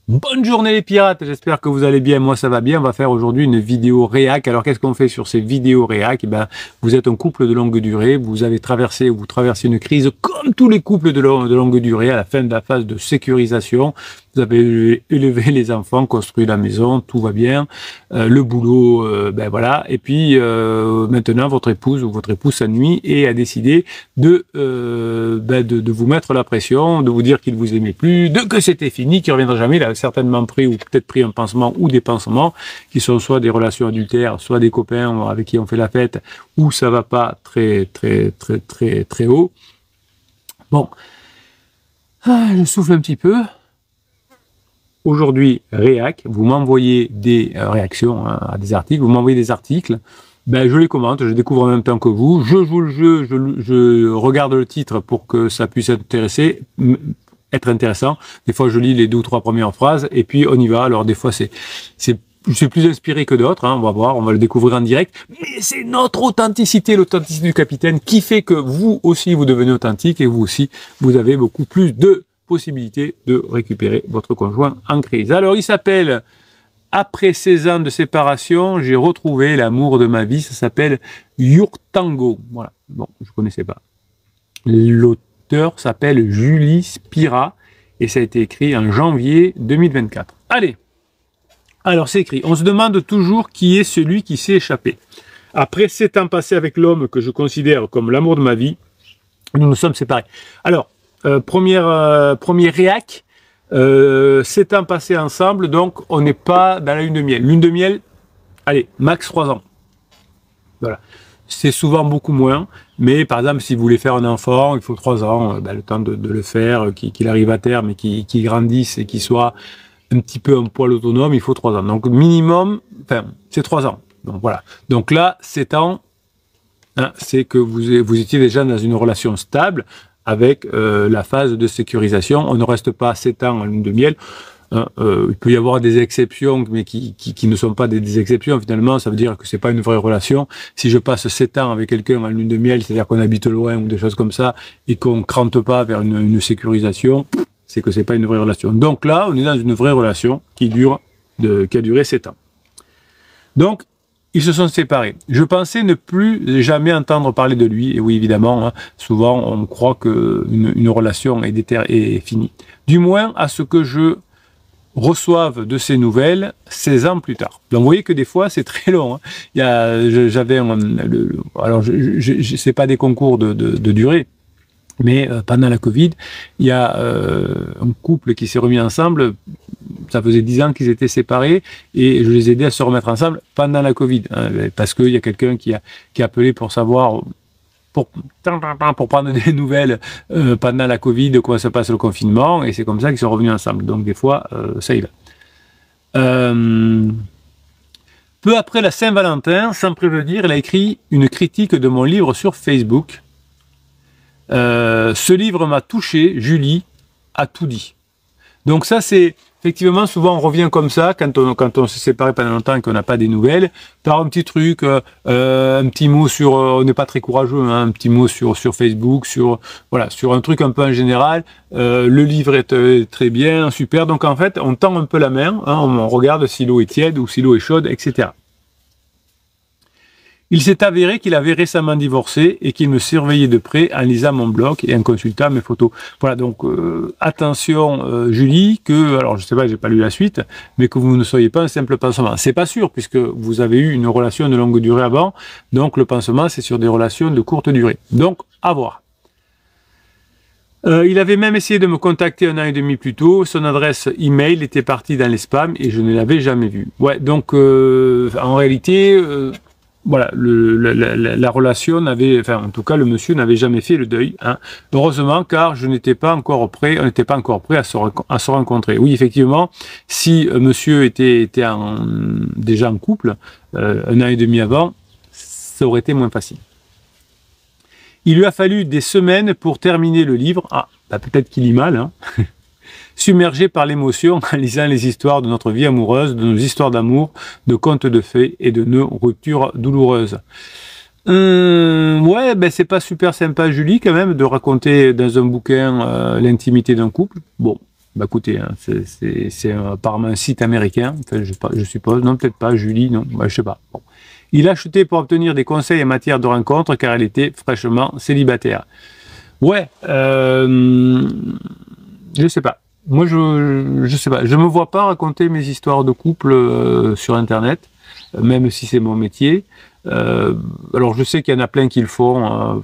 Bonne journée les pirates, j'espère que vous allez bien, moi ça va bien. On va faire aujourd'hui une vidéo réac. Alors qu'est-ce qu'on fait sur ces vidéos réac? Vous êtes un couple de longue durée, vous traversez une crise comme tous les couples de longue durée à la fin de la phase de sécurisation. Vous avez élevé les enfants, construit la maison, tout va bien, le boulot, voilà. Et puis maintenant votre épouse ou votre épouse s'ennuie et a décidé de vous mettre la pression, de vous dire qu'il vous aimait plus, que c'était fini, qu'il reviendra jamais. Il a certainement pris ou peut-être pris un pansement ou des pansements qui sont soit des relations adultères, soit des copains avec qui on fait la fête, où ça va pas très haut. Bon, je souffle un petit peu. Aujourd'hui, réac, vous m'envoyez des réactions à des articles, vous m'envoyez des articles, je les commente, je découvre en même temps que vous, je joue le jeu, je regarde le titre pour que ça puisse être intéressant. Des fois, je lis les 2 ou 3 premières phrases et puis on y va. Alors des fois, je suis plus inspiré que d'autres, hein, on va voir, on va le découvrir en direct. Mais c'est notre authenticité, l'authenticité du capitaine qui fait que vous aussi, vous devenez authentique et vous aussi, vous avez beaucoup plus de possibilité de récupérer votre conjoint en crise. Alors, il s'appelle « Après 16 ans de séparation, j'ai retrouvé l'amour de ma vie ». Ça s'appelle Yurtango. Voilà. Bon, je connaissais pas. L'auteur s'appelle Julie Spira et ça a été écrit en janvier 2024. Allez. Alors, c'est écrit. On se demande toujours qui est celui qui s'est échappé. Après 7 ans passés avec l'homme que je considère comme l'amour de ma vie, nous nous sommes séparés. Alors, premier réac, 7 ans passés ensemble, donc on n'est pas dans la lune de miel. Lune de miel, allez, max 3 ans. Voilà. C'est souvent beaucoup moins, mais par exemple, si vous voulez faire un enfant, il faut 3 ans, le temps de le faire, qu'il arrive à terme et qu'il grandisse et qu'il soit un petit peu un poil autonome, il faut 3 ans. Donc minimum, enfin, c'est 3 ans. Donc voilà. Donc là, 7 ans, hein, c'est que vous étiez déjà dans une relation stable avec la phase de sécurisation. On ne reste pas 7 ans en lune de miel. Il peut y avoir des exceptions, mais qui ne sont pas des exceptions. Finalement, ça veut dire que c'est pas une vraie relation. Si je passe 7 ans avec quelqu'un en lune de miel, c'est-à-dire qu'on habite loin ou des choses comme ça, et qu'on crante pas vers une sécurisation, c'est que c'est pas une vraie relation. Donc là, on est dans une vraie relation qui a duré 7 ans. Donc, ils se sont séparés. Je pensais ne plus jamais entendre parler de lui. Et oui, évidemment, hein, souvent, on croit qu'une relation est finie. Du moins, à ce que je reçoive de ces nouvelles 16 ans plus tard. Donc vous voyez que des fois c'est très long. Hein. J'avais alors c'est pas des concours de durée, mais pendant la Covid, il y a un couple qui s'est remis ensemble. Ça faisait 10 ans qu'ils étaient séparés et je les ai aidés à se remettre ensemble pendant la Covid, hein, parce qu'il y a quelqu'un qui a appelé pour savoir. Pour prendre des nouvelles pendant la Covid, de comment se passe le confinement, et c'est comme ça qu'ils sont revenus ensemble. Donc des fois, ça y va. Peu après la Saint-Valentin, sans prévenir, il a écrit une critique de mon livre sur Facebook. Ce livre m'a touché, Julie a tout dit. Donc ça, c'est effectivement, souvent on revient comme ça quand on s'est séparé pendant longtemps et qu'on n'a pas des nouvelles, par un petit truc, un petit mot sur, on n'est pas très courageux, hein, un petit mot sur Facebook, sur un truc un peu en général. Le livre est très bien, super. Donc en fait, on tend un peu la main, hein, on regarde si l'eau est tiède ou si l'eau est chaude, etc. Il s'est avéré qu'il avait récemment divorcé et qu'il me surveillait de près en lisant mon blog et en consultant mes photos. Voilà, donc attention Julie, alors je sais pas, j'ai pas lu la suite, mais que vous ne soyez pas un simple pansement. C'est pas sûr, puisque vous avez eu une relation de longue durée avant, donc le pansement c'est sur des relations de courte durée. Donc, à voir. Il avait même essayé de me contacter 1 an et demi plus tôt, son adresse email était partie dans les spams et je ne l'avais jamais vue. Ouais, donc en réalité... voilà, la relation n'avait, enfin en tout cas le monsieur n'avait jamais fait le deuil. Hein. Heureusement, car on n'était pas encore prêt à se rencontrer. Oui, effectivement, si monsieur était déjà en couple 1 an et demi avant, ça aurait été moins facile. Il lui a fallu des semaines pour terminer le livre. Ah, bah peut-être qu'il lit mal, hein. Submergé par l'émotion en lisant les histoires de notre vie amoureuse, de nos histoires d'amour, de contes de fées et de nos ruptures douloureuses. Ouais, ben c'est pas super sympa, Julie, quand même, de raconter dans un bouquin l'intimité d'un couple. Bon, bah écoutez, hein, c'est apparemment un site américain, enfin, je suppose, non, peut-être pas, Julie, non, ouais, je sais pas. Bon. Il a acheté pour obtenir des conseils en matière de rencontre, car elle était fraîchement célibataire. Ouais, je sais pas. Moi, je sais pas. Je me vois pas raconter mes histoires de couple sur Internet, même si c'est mon métier. Alors, je sais qu'il y en a plein qui le font.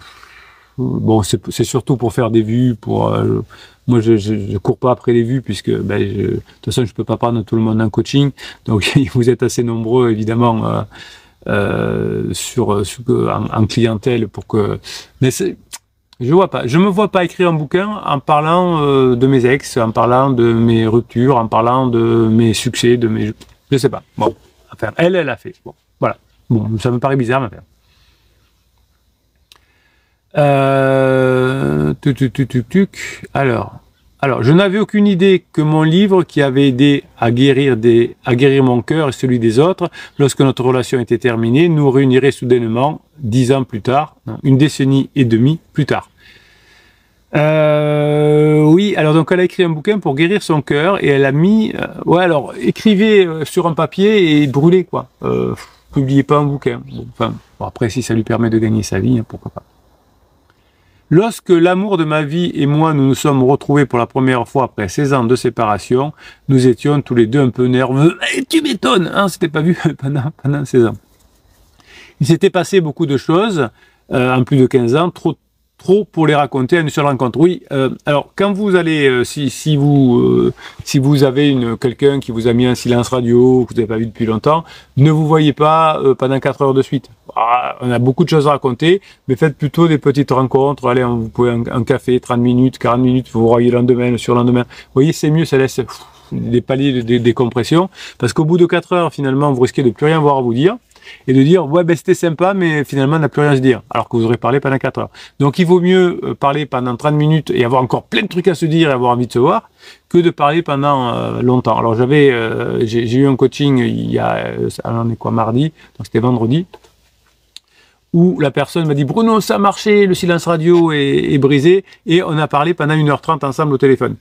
Bon, c'est surtout pour faire des vues. Moi, je cours pas après les vues puisque, de toute façon, je peux pas prendre tout le monde en coaching. Donc, vous êtes assez nombreux, évidemment, en clientèle pour que. Mais je me vois pas écrire un bouquin en parlant de mes ex, en parlant de mes ruptures, en parlant de mes succès, je sais pas. Bon, enfin, elle a fait. Bon, voilà. Bon, ça me paraît bizarre, mais enfin. Alors, je n'avais aucune idée que mon livre, qui avait aidé à guérir mon cœur et celui des autres, lorsque notre relation était terminée, nous réunirait soudainement 10 ans plus tard, une décennie et demie plus tard. Oui, alors donc elle a écrit un bouquin pour guérir son cœur et elle a mis, ouais, alors écrivez sur un papier et brûlez quoi. Publiez pas un bouquin. Bon, enfin, bon, après si ça lui permet de gagner sa vie, hein, pourquoi pas. Lorsque l'amour de ma vie et moi nous nous sommes retrouvés pour la première fois après 16 ans de séparation, nous étions tous les deux un peu nerveux. Et tu m'étonnes, hein, c'était pas vu pendant 16 ans. Il s'était passé beaucoup de choses en plus de 15 ans, trop pour les raconter à une seule rencontre. Oui, alors quand vous allez, si vous avez quelqu'un qui vous a mis un silence radio, que vous n'avez pas vu depuis longtemps, ne vous voyez pas pendant 4 heures de suite. Ah, on a beaucoup de choses à raconter, mais faites plutôt des petites rencontres. Allez, vous pouvez un café, 30 minutes, 40 minutes, vous vous voyez le lendemain, le surlendemain. Vous voyez, c'est mieux, ça laisse des paliers de décompression, parce qu'au bout de 4 heures, finalement, vous risquez de plus rien avoir à vous dire, et de dire, ouais, ben c'était sympa, mais finalement, on n'a plus rien à se dire, alors que vous aurez parlé pendant 4 heures. Donc, il vaut mieux parler pendant 30 minutes et avoir encore plein de trucs à se dire et avoir envie de se voir, que de parler pendant longtemps. Alors, j'ai eu un coaching il y a, on est quoi, mardi, donc c'était vendredi, où la personne m'a dit, Bruno, ça a marché, le silence radio est brisé, et on a parlé pendant 1h30 ensemble au téléphone.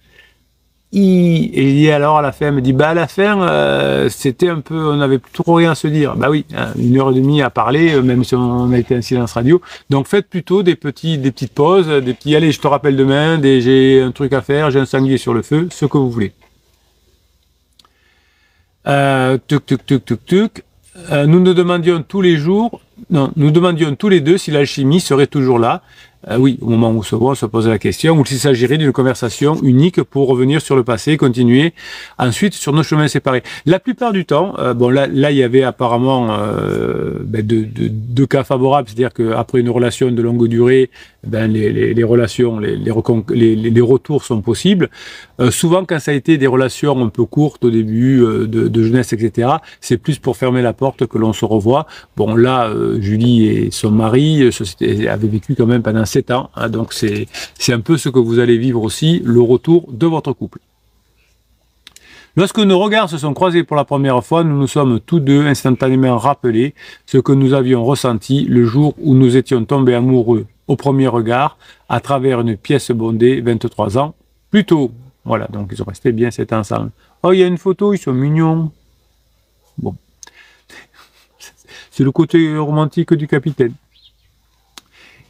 Et alors à la fin, elle me dit, bah à la fin, c'était un peu, on n'avait plus trop rien à se dire. Bah oui, hein, 1h30 à parler, même si on a été en silence radio. Donc faites plutôt des petites pauses, des petits, allez, je te rappelle demain, j'ai un truc à faire, j'ai un sanglier sur le feu, ce que vous voulez. Nous nous demandions tous les jours, non, nous demandions tous les deux si l'alchimie serait toujours là. Oui, au moment où on se pose la question, ou s'il s'agirait d'une conversation unique pour revenir sur le passé, continuer ensuite sur nos chemins séparés. La plupart du temps, bon là il y avait apparemment deux cas favorables, c'est-à-dire qu'après une relation de longue durée, les relations, les retours sont possibles. Souvent quand ça a été des relations un peu courtes au début, de jeunesse, etc., c'est plus pour fermer la porte que l'on se revoit. Bon là, Julie et son mari avaient vécu quand même pendant 7 ans, hein, donc c'est un peu ce que vous allez vivre aussi, le retour de votre couple. Lorsque nos regards se sont croisés pour la première fois, nous nous sommes tous deux instantanément rappelés ce que nous avions ressenti le jour où nous étions tombés amoureux au premier regard, à travers une pièce bondée 23 ans plus tôt. Voilà, donc ils ont resté bien 7 ans ensemble. Oh, il y a une photo, ils sont mignons. Bon. C'est le côté romantique du capitaine.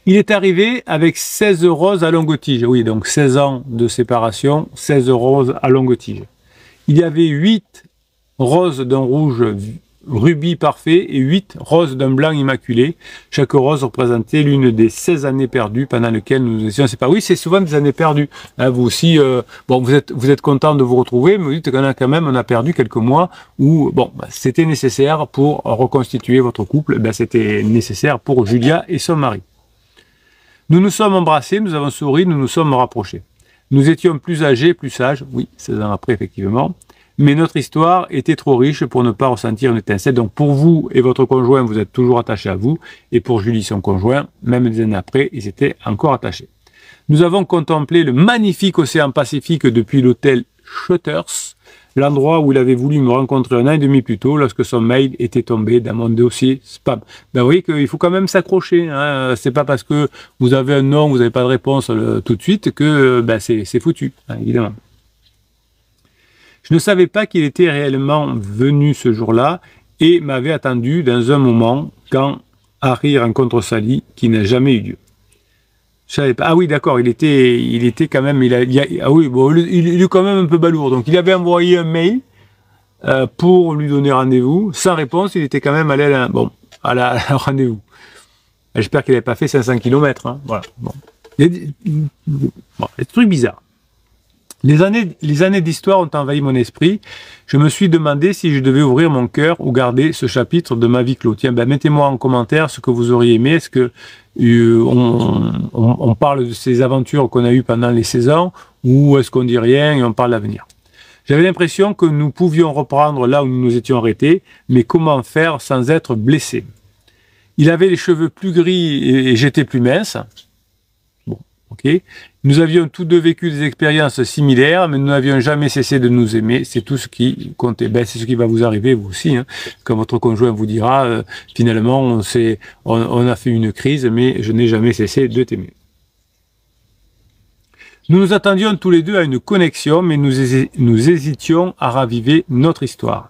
Il est arrivé avec 16 roses à longue tige. Oui, donc 16 ans de séparation, 16 roses à longue tige. Il y avait 8 roses d'un rouge rubis parfait et 8 roses d'un blanc immaculé. Chaque rose représentait l'une des 16 années perdues pendant lesquelles nous étions séparés. Oui, c'est souvent des années perdues. Hein, vous aussi, bon, vous êtes content de vous retrouver, mais vous dites qu'on a quand même, on a perdu quelques mois où, bon, c'était nécessaire pour reconstituer votre couple. C'était nécessaire pour Julia et son mari. Nous nous sommes embrassés, nous avons souri, nous nous sommes rapprochés. Nous étions plus âgés, plus sages, oui, 16 ans après, effectivement, mais notre histoire était trop riche pour ne pas ressentir une étincelle. Donc pour vous et votre conjoint, vous êtes toujours attachés à vous, et pour Julie, son conjoint, même des années après, ils étaient encore attachés. Nous avons contemplé le magnifique océan Pacifique depuis l'hôtel Shutters, l'endroit où il avait voulu me rencontrer 1 an et demi plus tôt, lorsque son mail était tombé dans mon dossier spam. Vous voyez qu'il faut quand même s'accrocher. Hein. C'est pas parce que vous avez un non, vous n'avez pas de réponse tout de suite que c'est foutu, hein, évidemment. Je ne savais pas qu'il était réellement venu ce jour-là et m'avait attendu dans un moment quand Harry rencontre Sally, qui n'a jamais eu lieu. Je savais pas. Ah oui, d'accord, il était quand même, ah oui, bon, il est quand même un peu balourd. Donc, il avait envoyé un mail pour lui donner rendez-vous. Sans réponse, il était quand même allé à la rendez-vous. J'espère qu'il n'avait pas fait 500 km. Hein. Voilà. Bon. Des trucs bizarres. Les années d'histoire ont envahi mon esprit. Je me suis demandé si je devais ouvrir mon cœur ou garder ce chapitre de ma vie clos. Tiens, mettez-moi en commentaire ce que vous auriez aimé. Est-ce que on parle de ces aventures qu'on a eues pendant les 16 ans ou est-ce qu'on dit rien et on parle d'avenir? J'avais l'impression que nous pouvions reprendre là où nous nous étions arrêtés, mais comment faire sans être blessés? Il avait les cheveux plus gris et j'étais plus mince. Bon, ok. Nous avions tous deux vécu des expériences similaires, mais nous n'avions jamais cessé de nous aimer. C'est tout ce qui comptait. C'est ce qui va vous arriver, vous aussi. Hein. Quand votre conjoint vous dira, finalement, on a fait une crise, mais je n'ai jamais cessé de t'aimer. Nous nous attendions tous les deux à une connexion, mais nous hésitions à raviver notre histoire.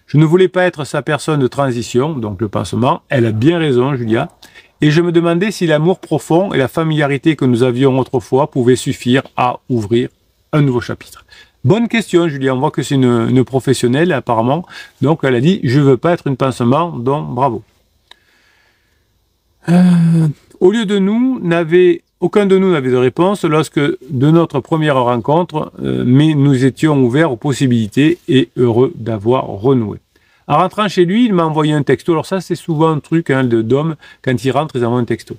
Je ne voulais pas être sa personne de transition, donc le pansement. Elle a bien raison, Julia. Et je me demandais si l'amour profond et la familiarité que nous avions autrefois pouvaient suffire à ouvrir un nouveau chapitre. Bonne question, Julia. On voit que c'est une professionnelle, apparemment. Donc, elle a dit, je ne veux pas être une pansement, donc bravo. Au lieu de nous, aucun de nous n'avait de réponse lorsque de notre première rencontre, mais nous étions ouverts aux possibilités et heureux d'avoir renoué. En rentrant chez lui, il m'a envoyé un texto. Alors ça, c'est souvent un truc d'homme. Quand ils rentrent, ils envoient un texto.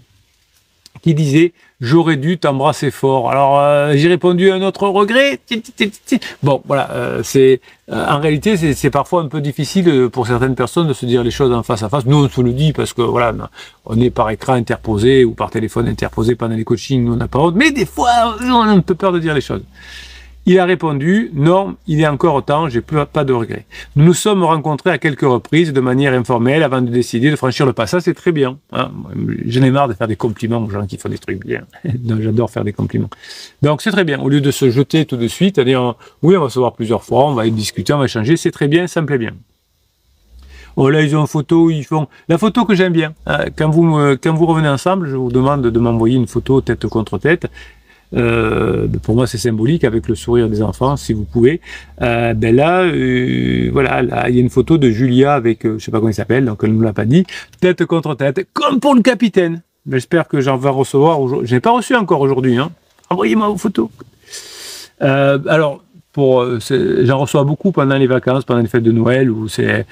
qui disait « J'aurais dû t'embrasser fort ». Alors, j'ai répondu à un autre regret. Bon, voilà, en réalité, c'est parfois un peu difficile pour certaines personnes de se dire les choses en face à face. Nous, on se le dit parce que, voilà, on est par écran interposé ou par téléphone interposé pendant les coachings, nous, on n'a pas honte. Mais des fois, on a un peu peur de dire les choses. Il a répondu « Non, il est encore temps, j'ai pas de regrets. Nous nous sommes rencontrés à quelques reprises de manière informelle avant de décider de franchir le pas. » Ça, c'est très bien. Hein. J'en ai marre de faire des compliments aux gens qui font des trucs bien. J'adore faire des compliments. Donc, c'est très bien. Au lieu de se jeter tout de suite, à dire « Oui, on va se voir plusieurs fois, on va discuter, on va échanger. » C'est très bien, ça me plaît bien. Oh là, ils ont une photo, ils font... La photo que j'aime bien. Quand vous revenez ensemble, je vous demande de m'envoyer une photo tête contre tête. Pour moi c'est symbolique avec le sourire des enfants si vous pouvez. Voilà, là il y a une photo de Julia avec je sais pas comment il s'appelle, donc elle nous l'a pas dit, tête contre tête, comme pour le capitaine. J'espère que j'en vais recevoir aujourd'hui. Je n'ai pas reçu encore aujourd'hui, hein. Envoyez-moi vos photos. Alors j'en reçois beaucoup pendant les vacances, pendant les fêtes de Noël, où c'est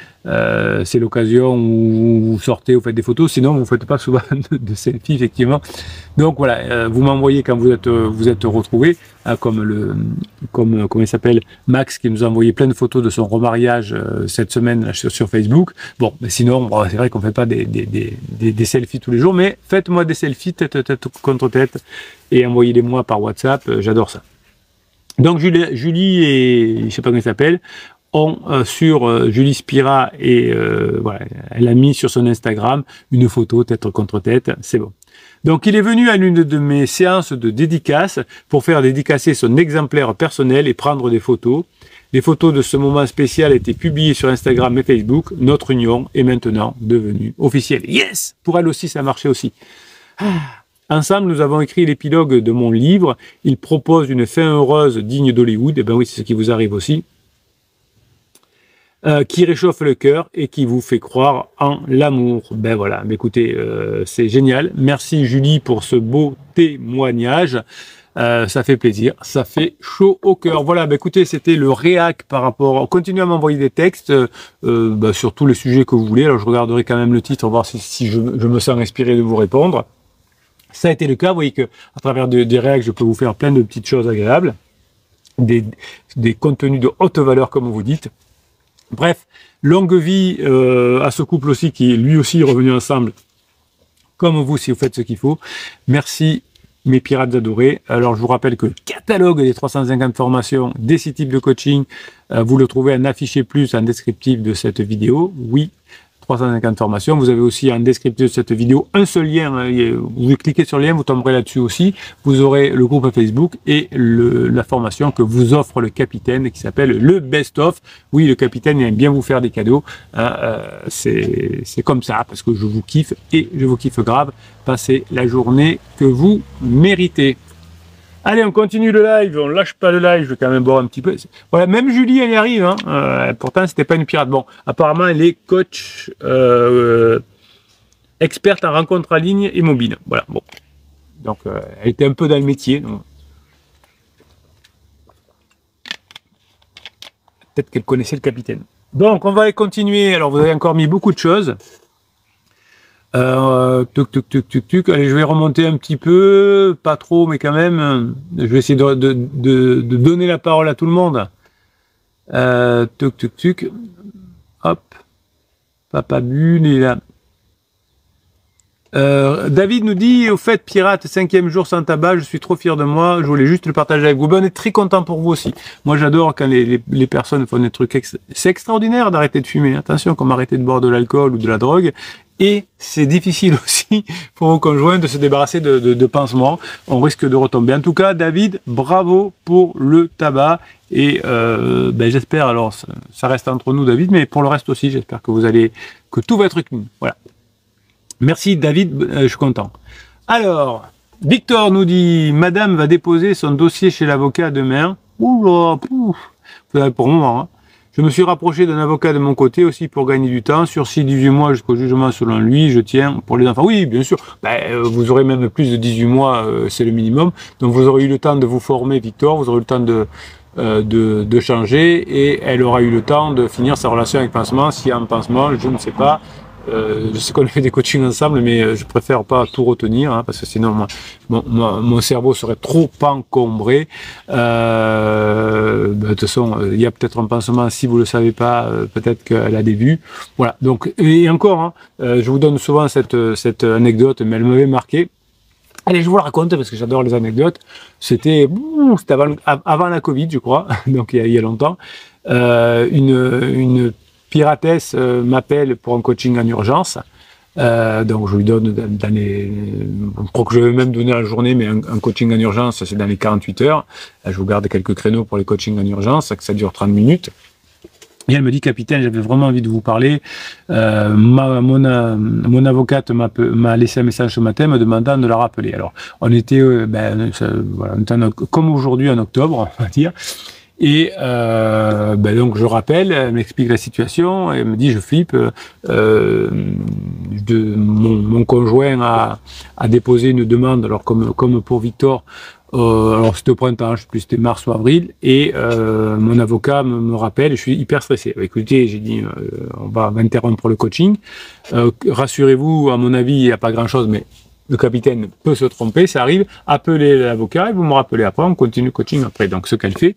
l'occasion où vous sortez, vous faites des photos, sinon vous ne faites pas souvent de selfies, effectivement. Donc voilà, vous m'envoyez quand vous êtes retrouvés, comme comment il s'appelle, Max, qui nous a envoyé plein de photos de son remariage cette semaine là, sur Facebook. Bon, mais sinon, c'est vrai qu'on ne fait pas des selfies tous les jours, mais faites-moi des selfies tête contre tête et envoyez-les-moi par WhatsApp, j'adore ça. Donc Julie et je sais pas comment il s'appelle ont sur Julie Spira et voilà, elle a mis sur son Instagram une photo tête contre tête, c'est bon. Donc il est venu à l'une de mes séances de dédicace pour faire dédicacer son exemplaire personnel et prendre des photos. Les photos de ce moment spécial étaient publiées sur Instagram et Facebook. Notre union est maintenant devenue officielle. Yes! Pour elle aussi, ça marchait aussi. Ensemble, nous avons écrit l'épilogue de mon livre. Il propose une fin heureuse digne d'Hollywood. Eh bien oui, c'est ce qui vous arrive aussi. Qui réchauffe le cœur et qui vous fait croire en l'amour. Ben voilà, mais écoutez, c'est génial. Merci Julie pour ce beau témoignage. Ça fait plaisir, ça fait chaud au cœur. Voilà, ben écoutez, c'était le réac par rapport... Continuez à m'envoyer des textes sur tous les sujets que vous voulez. Alors je regarderai quand même le titre, voir si je me sens inspiré de vous répondre. Ça a été le cas, vous voyez que à travers des réacts, je peux vous faire plein de petites choses agréables, des contenus de haute valeur, comme vous dites. Bref, longue vie à ce couple aussi, qui lui aussi est revenu ensemble, comme vous, si vous faites ce qu'il faut. Merci, mes pirates adorés. Alors, je vous rappelle que le catalogue des 350 formations des 6 types de coaching, vous le trouvez en affiché plus, en descriptif de cette vidéo. Oui. 350 formations. Vous avez aussi en descriptif de cette vidéo un seul lien. Vous cliquez sur le lien, vous tomberez là-dessus aussi. Vous aurez le groupe Facebook et la formation que vous offre le capitaine qui s'appelle le Best of. Oui, le capitaine aime bien vous faire des cadeaux. C'est comme ça parce que je vous kiffe et je vous kiffe grave. Passez la journée que vous méritez. Allez, on continue le live, on lâche pas le live, je vais quand même boire un petit peu. Voilà, même Julie, elle y arrive, hein. Pourtant, c'était pas une pirate. Bon, apparemment, elle est coach experte en rencontre en ligne et mobile. Voilà, bon. Donc, elle était un peu dans le métier. Peut-être qu'elle connaissait le capitaine. Donc, on va aller continuer. Alors, vous avez encore mis beaucoup de choses. Allez, je vais remonter un petit peu, pas trop, mais quand même, je vais essayer de donner la parole à tout le monde. Hop, Papa Bulle est là. David nous dit, au fait, pirate, 5e jour sans tabac, je suis trop fier de moi, je voulais juste le partager avec vous. Ben, on est très content pour vous aussi. Moi, j'adore quand les personnes font des trucs, c'est extraordinaire d'arrêter de fumer. Attention, comme arrêter de boire de l'alcool ou de la drogue. Et c'est difficile aussi pour vos conjoints de se débarrasser de pansements. On risque de retomber. En tout cas, David, bravo pour le tabac. Et j'espère, alors ça reste entre nous, David, mais pour le reste aussi, j'espère que tout va être clean. Voilà. Merci David, je suis content. Alors, Victor nous dit, Madame va déposer son dossier chez l'avocat demain. Oula, pouf, pour le moment, hein. Je me suis rapproché d'un avocat de mon côté aussi pour gagner du temps. Sursis 18 mois jusqu'au jugement selon lui, je tiens pour les enfants. Oui, bien sûr, vous aurez même plus de 18 mois, c'est le minimum. Donc vous aurez eu le temps de vous former, Victor, vous aurez eu le temps de changer et elle aura eu le temps de finir sa relation avec pansement. S'il y a un pansement, je ne sais pas. Je sais qu'on a fait des coachings ensemble, mais je préfère pas tout retenir, hein, parce que sinon mon cerveau serait trop encombré. De toute façon, il y a peut-être un pansement, si vous le savez pas, peut-être qu'elle a des vues. Voilà. Donc, et encore, hein, je vous donne souvent cette anecdote, mais elle m'avait marqué. Allez, je vous la raconte parce que j'adore les anecdotes. C'était avant la Covid, je crois, donc il y a longtemps. Une piratesse m'appelle pour un coaching en urgence. Donc je lui donne je crois que je vais même donner la journée, mais un coaching en urgence, c'est dans les 48 heures. Je vous garde quelques créneaux pour les coachings en urgence, que ça dure 30 minutes. Et elle me dit, capitaine, j'avais vraiment envie de vous parler. Mon avocate m'a laissé un message ce matin me demandant de la rappeler. Alors, on était, comme aujourd'hui en octobre, on va dire. Et donc je rappelle, elle m'explique la situation, et elle me dit, je flippe. Mon conjoint a déposé une demande, alors comme pour Victor. Alors c'était au printemps, je sais plus, c'était mars ou avril, et mon avocat me rappelle, et je suis hyper stressé. Écoutez, j'ai dit, on va interrompre le coaching. Rassurez-vous, à mon avis, il n'y a pas grand-chose, mais le capitaine peut se tromper, ça arrive. Appelez l'avocat et vous me rappelez après, on continue le coaching après. Donc ce qu'elle fait,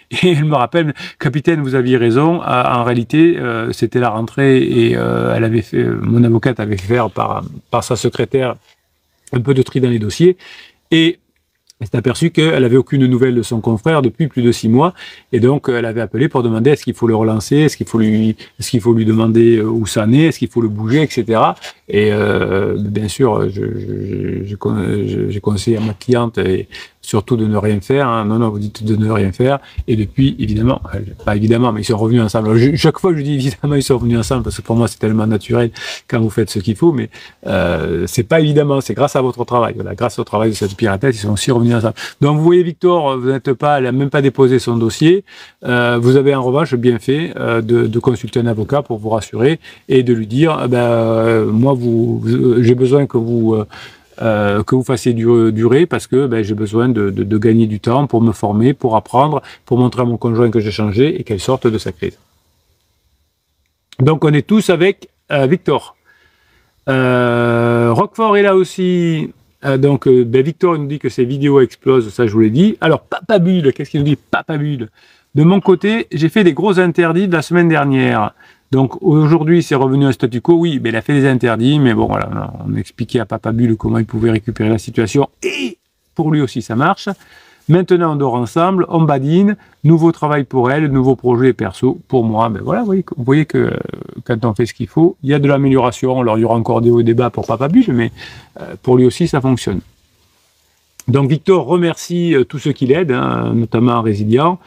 et elle me rappelle, capitaine, vous aviez raison. En réalité, c'était la rentrée et mon avocate avait fait faire par sa secrétaire un peu de tri dans les dossiers, et elle s'est aperçue qu'elle n'avait aucune nouvelle de son confrère depuis plus de 6 mois, et donc elle avait appelé pour demander est-ce qu'il faut le relancer, est-ce qu'il faut lui demander où ça en est, est-ce qu'il faut le bouger, etc. Et bien sûr, j'ai conseillé à ma cliente et surtout de ne rien faire. Hein. Non, vous dites de ne rien faire. Et depuis, évidemment, pas évidemment, mais ils sont revenus ensemble. Alors, chaque fois, je dis évidemment, ils sont revenus ensemble parce que pour moi, c'est tellement naturel quand vous faites ce qu'il faut. Mais c'est pas évidemment, c'est grâce à votre travail. Voilà, grâce au travail de cette piratesse, ils sont aussi revenus ensemble. Donc, vous voyez, Victor, vous n'êtes pas, elle n'a même pas déposé son dossier. Vous avez en revanche bien fait de consulter un avocat pour vous rassurer et de lui dire, moi, j'ai besoin que vous fassiez durer parce que j'ai besoin de gagner du temps pour me former, pour apprendre, pour montrer à mon conjoint que j'ai changé et qu'elle sorte de sa crise. Donc on est tous avec Victor. Roquefort est là aussi. Victor nous dit que ses vidéos explosent, ça je vous l'ai dit. Alors Papa Bulle, qu'est-ce qu'il nous dit Papa Bulle? De mon côté, j'ai fait des gros interdits de la semaine dernière. Donc aujourd'hui, c'est revenu à statu quo. Oui, mais il a fait des interdits, mais bon, voilà, on expliquait à Papa Bulle comment il pouvait récupérer la situation. Et pour lui aussi, ça marche. Maintenant, on dort ensemble, on badine, nouveau travail pour elle, nouveau projet perso pour moi. Voilà, vous voyez que quand on fait ce qu'il faut, il y a de l'amélioration. Alors, il y aura encore des hauts et des bas pour Papa Bulle, mais pour lui aussi, ça fonctionne. Donc, Victor remercie tous ceux qui l'aident, hein, notamment en Résilient.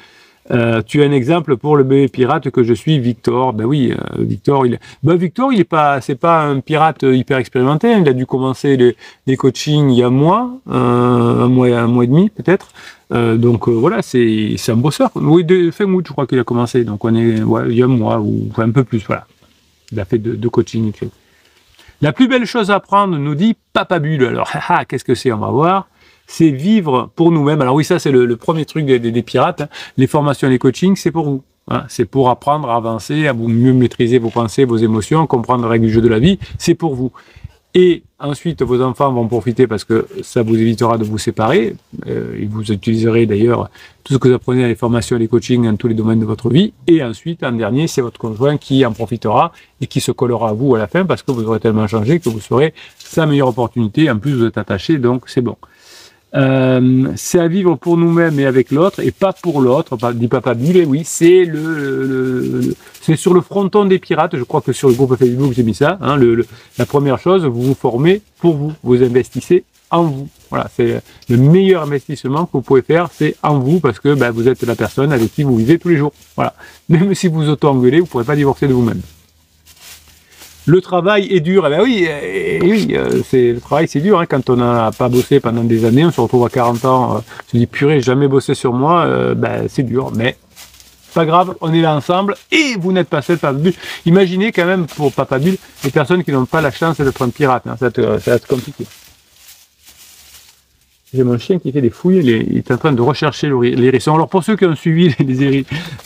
Tu as un exemple pour le bébé pirate que je suis, Victor. Oui, Victor, il est pas, c'est pas un pirate hyper expérimenté. Hein. Il a dû commencer les coachings il y a un mois et demi peut-être. Voilà, c'est un bosseur. Oui, fin août, je crois qu'il a commencé. Donc il y a un mois ou un peu plus. Voilà, il a fait deux coachings. La plus belle chose à apprendre, nous dit Papa Bulle. Alors, qu'est-ce que c'est? On va voir. C'est vivre pour nous-mêmes. Alors oui, ça c'est le premier truc des pirates. Hein. Les formations et les coachings, c'est pour vous. Hein. C'est pour apprendre à avancer, à vous mieux maîtriser vos pensées, vos émotions, comprendre les règles du jeu de la vie. C'est pour vous. Et ensuite, vos enfants vont profiter parce que ça vous évitera de vous séparer. Et vous utiliserez d'ailleurs tout ce que vous apprenez dans les formations et les coachings dans tous les domaines de votre vie. Et ensuite, en dernier, c'est votre conjoint qui en profitera et qui se collera à vous à la fin parce que vous aurez tellement changé que vous serez sa meilleure opportunité. En plus, vous êtes attaché, donc c'est bon. C'est à vivre pour nous-mêmes et avec l'autre et pas pour l'autre, dit Papa Bulle. Oui, c'est c'est sur le fronton des pirates. Je crois que sur le groupe Facebook j'ai mis ça. Hein, la première chose, vous vous formez pour vous, vous investissez en vous. Voilà, c'est le meilleur investissement que vous pouvez faire, c'est en vous parce que vous êtes la personne avec qui vous vivez tous les jours. Voilà, même si vous auto-engueulez, vous ne pourrez pas divorcer de vous-même. Le travail est dur. Le travail c'est dur. Hein, quand on n'a pas bossé pendant des années, on se retrouve à 40 ans, on se dit purée, j'ai jamais bossé sur moi, c'est dur, mais pas grave, on est là ensemble et vous n'êtes pas seul, Papa Bulle. Imaginez quand même pour Papa Bulle les personnes qui n'ont pas la chance de prendre pirate, hein, ça va être compliqué. J'ai mon chien qui fait des fouilles, il est en train de rechercher l'hérisson. Alors pour ceux qui ont suivi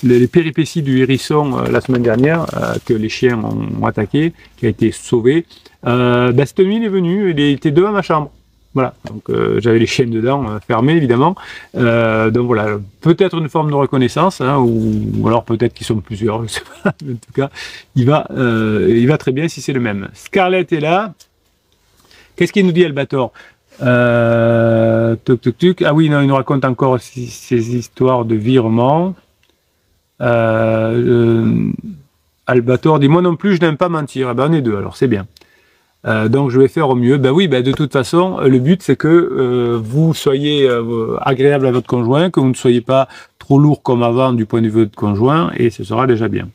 les péripéties du hérisson la semaine dernière, que les chiens ont attaqué, qui a été sauvé, cette nuit il est venu, il était devant ma chambre. Voilà, donc j'avais les chiens dedans, fermés évidemment. Donc voilà, peut-être une forme de reconnaissance, hein, ou alors peut-être qu'ils sont plusieurs, je sais pas. Mais en tout cas, il va très bien si c'est le même. Scarlett est là. Qu'est-ce qu'il nous dit, Albator? Tuc. Ah oui, non, il nous raconte encore ces histoires de virement. Albator dit, moi non plus, je n'aime pas mentir. Eh ben, on est deux, alors c'est bien. Donc je vais faire au mieux. Ben oui, ben de toute façon, le but c'est que vous soyez agréable à votre conjoint, que vous ne soyez pas trop lourd comme avant du point de vue de votre conjoint, et ce sera déjà bien.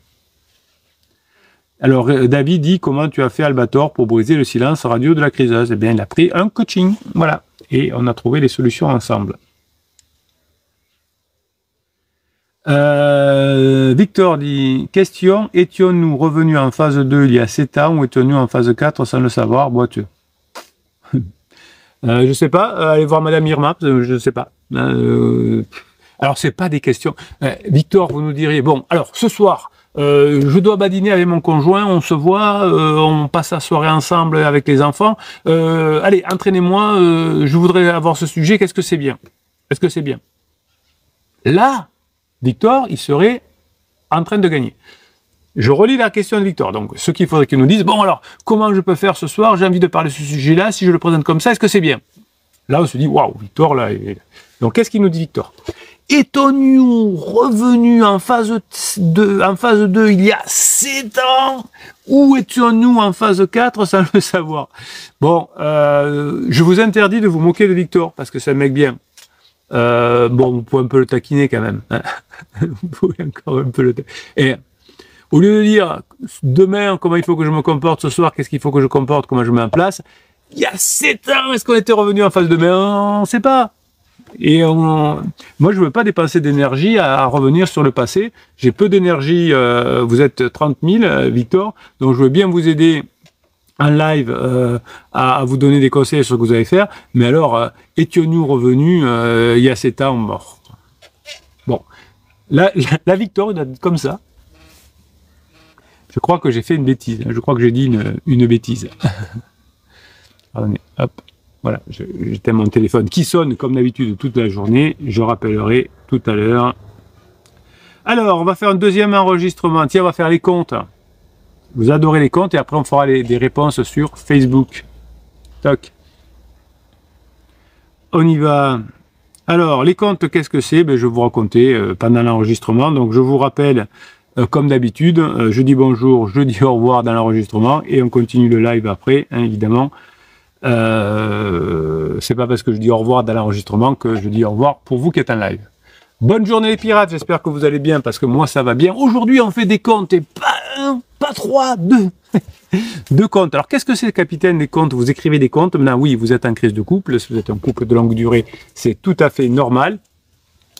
Alors David dit, comment tu as fait, Albator, pour briser le silence radio de la criseuse? Eh bien, il a pris un coaching, voilà, et on a trouvé les solutions ensemble. Victor dit, question, étions-nous revenus en phase 2 il y a 7 ans ou étions-nous en phase 4 sans le savoir? Boiteux. Je sais pas, allez voir Madame Irma, je sais pas. Alors c'est pas des questions. Victor, vous nous diriez, bon, alors ce soir, je dois badiner avec mon conjoint, on se voit, on passe la soirée ensemble avec les enfants. Allez, entraînez-moi, je voudrais avoir ce sujet, qu'est-ce que c'est bien? Est-ce que c'est bien? Là, Victor, il serait en train de gagner. Je relis la question de Victor. Donc, ce qu'il faudrait qu'il nous dise, bon alors, comment je peux faire ce soir? J'ai envie de parler de ce sujet-là. Si je le présente comme ça, est-ce que c'est bien? Là, on se dit, waouh, Victor, là. Donc, qu'est-ce qu'il nous dit, Victor? Étions-nous revenus en phase 2 il y a 7 ans? Ou étions-nous en phase 4 sans le savoir? Bon, je vous interdis de vous moquer de Victor, parce que c'est un mec bien. Bon, vous pouvez un peu le taquiner quand même. Hein. Vous pouvez encore un peu le taquiner. Et au lieu de dire demain comment il faut que je me comporte, ce soir qu'est-ce qu'il faut que je comporte, comment je mets en place, il y a 7 ans, est-ce qu'on était revenu en phase de mai? On ne sait pas. Et moi, je ne veux pas dépenser d'énergie à revenir sur le passé. J'ai peu d'énergie. Vous êtes 30 000, Victor, donc je veux bien vous aider en live à vous donner des conseils sur ce que vous allez faire, mais alors, étions-nous revenus il y a 7 ans mort? Bon, la Victor, il a dit comme ça. Je crois que j'ai fait une bêtise, je crois que j'ai dit une bêtise. Pardonnez, hop, voilà, j'éteins mon téléphone qui sonne comme d'habitude toute la journée, je rappellerai tout à l'heure. Alors, on va faire un deuxième enregistrement, tiens, on va faire les comptes. Vous adorez les comptes et après on fera des réponses sur Facebook. Toc. On y va. Alors, les comptes, qu'est-ce que c'est? Ben, je vais vous raconter pendant l'enregistrement. Donc, je vous rappelle, comme d'habitude, je dis bonjour, je dis au revoir dans l'enregistrement et on continue le live après, hein, évidemment. C'est pas parce que je dis au revoir dans l'enregistrement que je dis au revoir pour vous qui êtes en live. Bonne journée les pirates, j'espère que vous allez bien parce que moi ça va bien. Aujourd'hui on fait des comptes et pas un, pas trois, deux. Deux comptes. Alors qu'est-ce que c'est, capitaine, des comptes? Vous écrivez des comptes. Maintenant oui, vous êtes en crise de couple, si vous êtes un couple de longue durée, c'est tout à fait normal.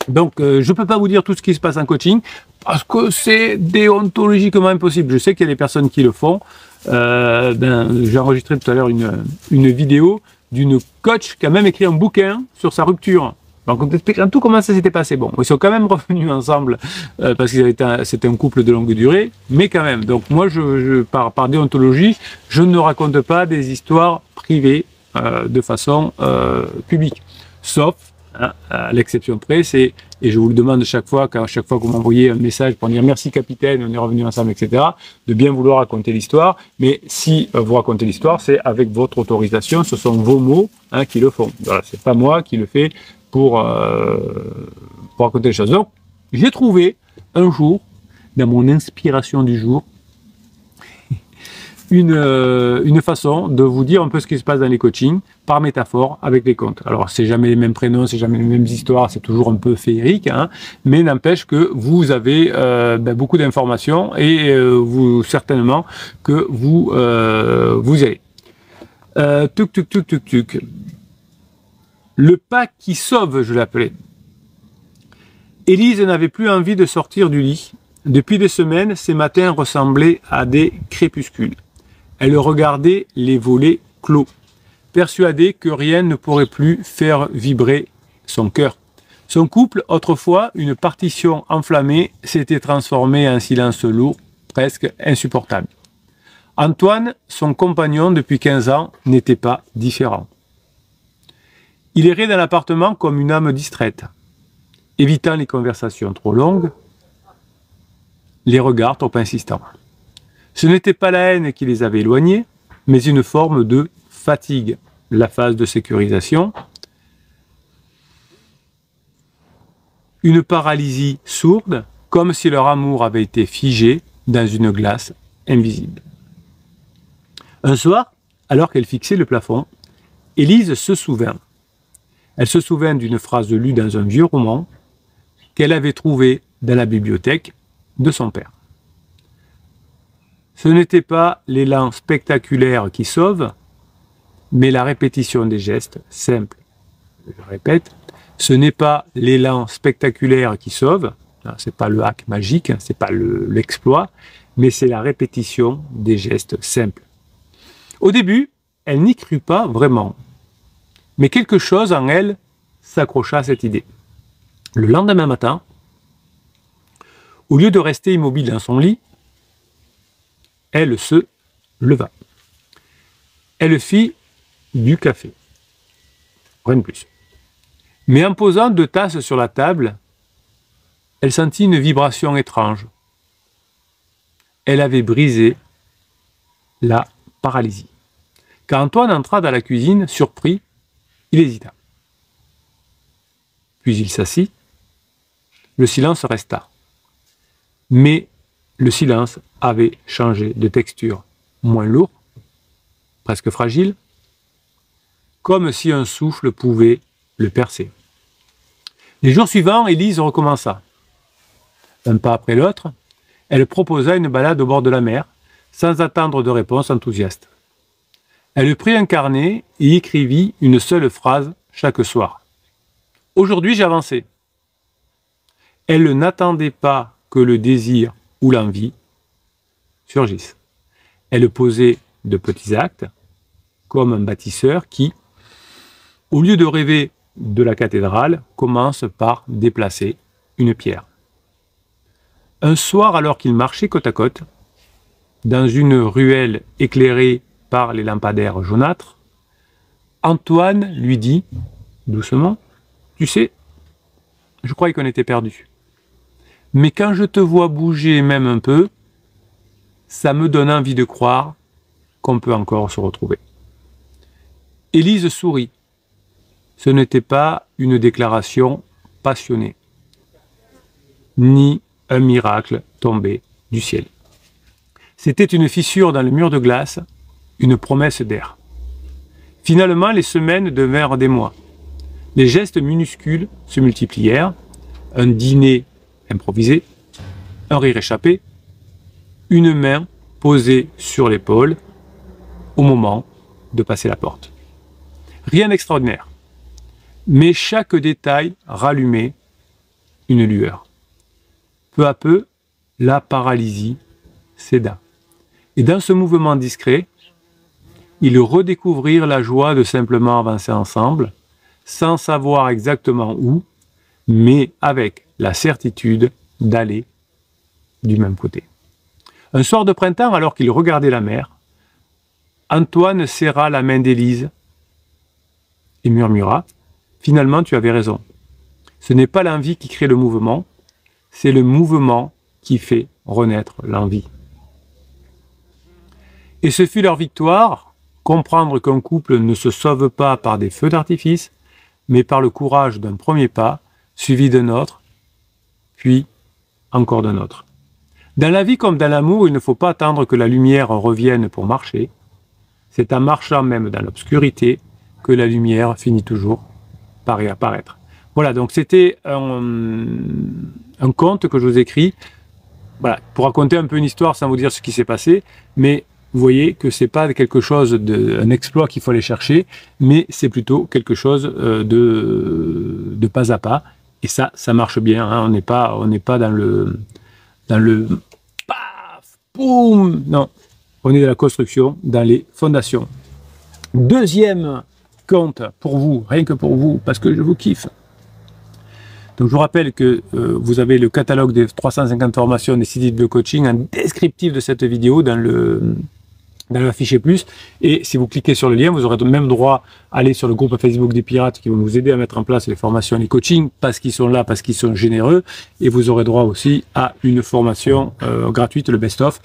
Donc je peux pas vous dire tout ce qui se passe en coaching parce que c'est déontologiquement impossible. Je sais qu'il y a des personnes qui le font. J'ai enregistré tout à l'heure une vidéo d'une coach qui a même écrit un bouquin sur sa rupture. Donc, on explique en tout comment ça s'était passé. Bon, ils sont quand même revenus ensemble parce que c'était un couple de longue durée, mais quand même. Donc, moi, par déontologie, je ne raconte pas des histoires privées de façon publique. Sauf, hein, à l'exception près, et je vous le demande chaque fois que vous m'envoyez un message pour dire merci capitaine, on est revenus ensemble, etc., de bien vouloir raconter l'histoire. Mais si vous racontez l'histoire, c'est avec votre autorisation, ce sont vos mots, hein, qui le font. Voilà, c'est pas moi qui le fais pour raconter les choses. Donc, j'ai trouvé un jour, dans mon inspiration du jour, une façon de vous dire un peu ce qui se passe dans les coachings, par métaphore, avec les comptes. Alors, c'est jamais les mêmes prénoms, c'est jamais les mêmes histoires, c'est toujours un peu féerique, hein, mais n'empêche que vous avez beaucoup d'informations et vous, certainement, que vous allez. Tuc. Le pas qui sauve, je l'appelais. Élise n'avait plus envie de sortir du lit. Depuis des semaines, ses matins ressemblaient à des crépuscules. Elle regardait les volets clos. persuadé que rien ne pourrait plus faire vibrer son cœur. Son couple, autrefois une partition enflammée, s'était transformé en silence lourd, presque insupportable. Antoine, son compagnon depuis 15 ans, n'était pas différent. Il errait dans l'appartement comme une âme distraite, évitant les conversations trop longues, les regards trop insistants. Ce n'était pas la haine qui les avait éloignés, mais une forme de fatigue. La phase de sécurisation, une paralysie sourde, comme si leur amour avait été figé dans une glace invisible. Un soir, alors qu'elle fixait le plafond, Élise se souvint. Elle se souvint d'une phrase lue dans un vieux roman qu'elle avait trouvé dans la bibliothèque de son père. Ce n'était pas l'élan spectaculaire qui sauve, mais la répétition des gestes simples. Je répète, ce n'est pas l'élan spectaculaire qui sauve, c'est pas le hack magique, c'est pas l'exploit, mais c'est la répétition des gestes simples. Au début, elle n'y crut pas vraiment, mais quelque chose en elle s'accrocha à cette idée. Le lendemain matin, au lieu de rester immobile dans son lit, elle se leva. Elle fit du café. Rien de plus. Mais en posant 2 tasses sur la table, elle sentit une vibration étrange. Elle avait brisé la paralysie. Quand Antoine entra dans la cuisine, surpris, il hésita. Puis il s'assit. Le silence resta. Mais le silence avait changé de texture, moins lourd, presque fragile, comme si un souffle pouvait le percer. Les jours suivants, Élise recommença. Un pas après l'autre, elle proposa une balade au bord de la mer, sans attendre de réponse enthousiaste. Elle prit un carnet et écrivit une seule phrase chaque soir. « Aujourd'hui, j'ai avancé. » Elle n'attendait pas que le désir ou l'envie surgissent. Elle posait de petits actes, comme un bâtisseur qui, au lieu de rêver de la cathédrale, commence par déplacer une pierre. Un soir, alors qu'il marchait côte à côte, dans une ruelle éclairée par les lampadaires jaunâtres, Antoine lui dit, doucement, « Tu sais, je croyais qu'on était perdus. Mais quand je te vois bouger même un peu, ça me donne envie de croire qu'on peut encore se retrouver. » Élise sourit. Ce n'était pas une déclaration passionnée, ni un miracle tombé du ciel. C'était une fissure dans le mur de glace, une promesse d'air. Finalement, les semaines devinrent des mois. Les gestes minuscules se multiplièrent, un dîner improvisé, un rire échappé, une main posée sur l'épaule au moment de passer la porte. Rien d'extraordinaire, mais chaque détail rallumait une lueur. Peu à peu, la paralysie céda. Et dans ce mouvement discret, ils redécouvrirent la joie de simplement avancer ensemble, sans savoir exactement où, mais avec la certitude d'aller du même côté. Un soir de printemps, alors qu'ils regardaient la mer, Antoine serra la main d'Élise et murmura « Finalement, tu avais raison. Ce n'est pas l'envie qui crée le mouvement, c'est le mouvement qui fait renaître l'envie. » Et ce fut leur victoire, comprendre qu'un couple ne se sauve pas par des feux d'artifice, mais par le courage d'un premier pas, suivi d'un autre, puis encore d'un autre. Dans la vie comme dans l'amour, il ne faut pas attendre que la lumière revienne pour marcher. C'est en marchant même dans l'obscurité que la lumière finit toujours par réapparaître. Voilà, donc c'était un conte que je vous écris, voilà, pour raconter un peu une histoire sans vous dire ce qui s'est passé, mais vous voyez que c'est pas quelque chose un exploit qu'il faut aller chercher, mais c'est plutôt quelque chose de pas à pas. Et ça marche bien. Hein, on n'est pas dans le paf, boum. Non, on est dans la construction, dans les fondations. Deuxième compte pour vous, rien que pour vous, parce que je vous kiffe. Donc je vous rappelle que vous avez le catalogue des 350 formations des 6 de coaching, un descriptif de cette vidéo dans le fichier plus, et si vous cliquez sur le lien, vous aurez même droit à aller sur le groupe Facebook des pirates qui vont vous aider à mettre en place les formations et les coachings, parce qu'ils sont là, parce qu'ils sont généreux, et vous aurez droit aussi à une formation gratuite, le best-of.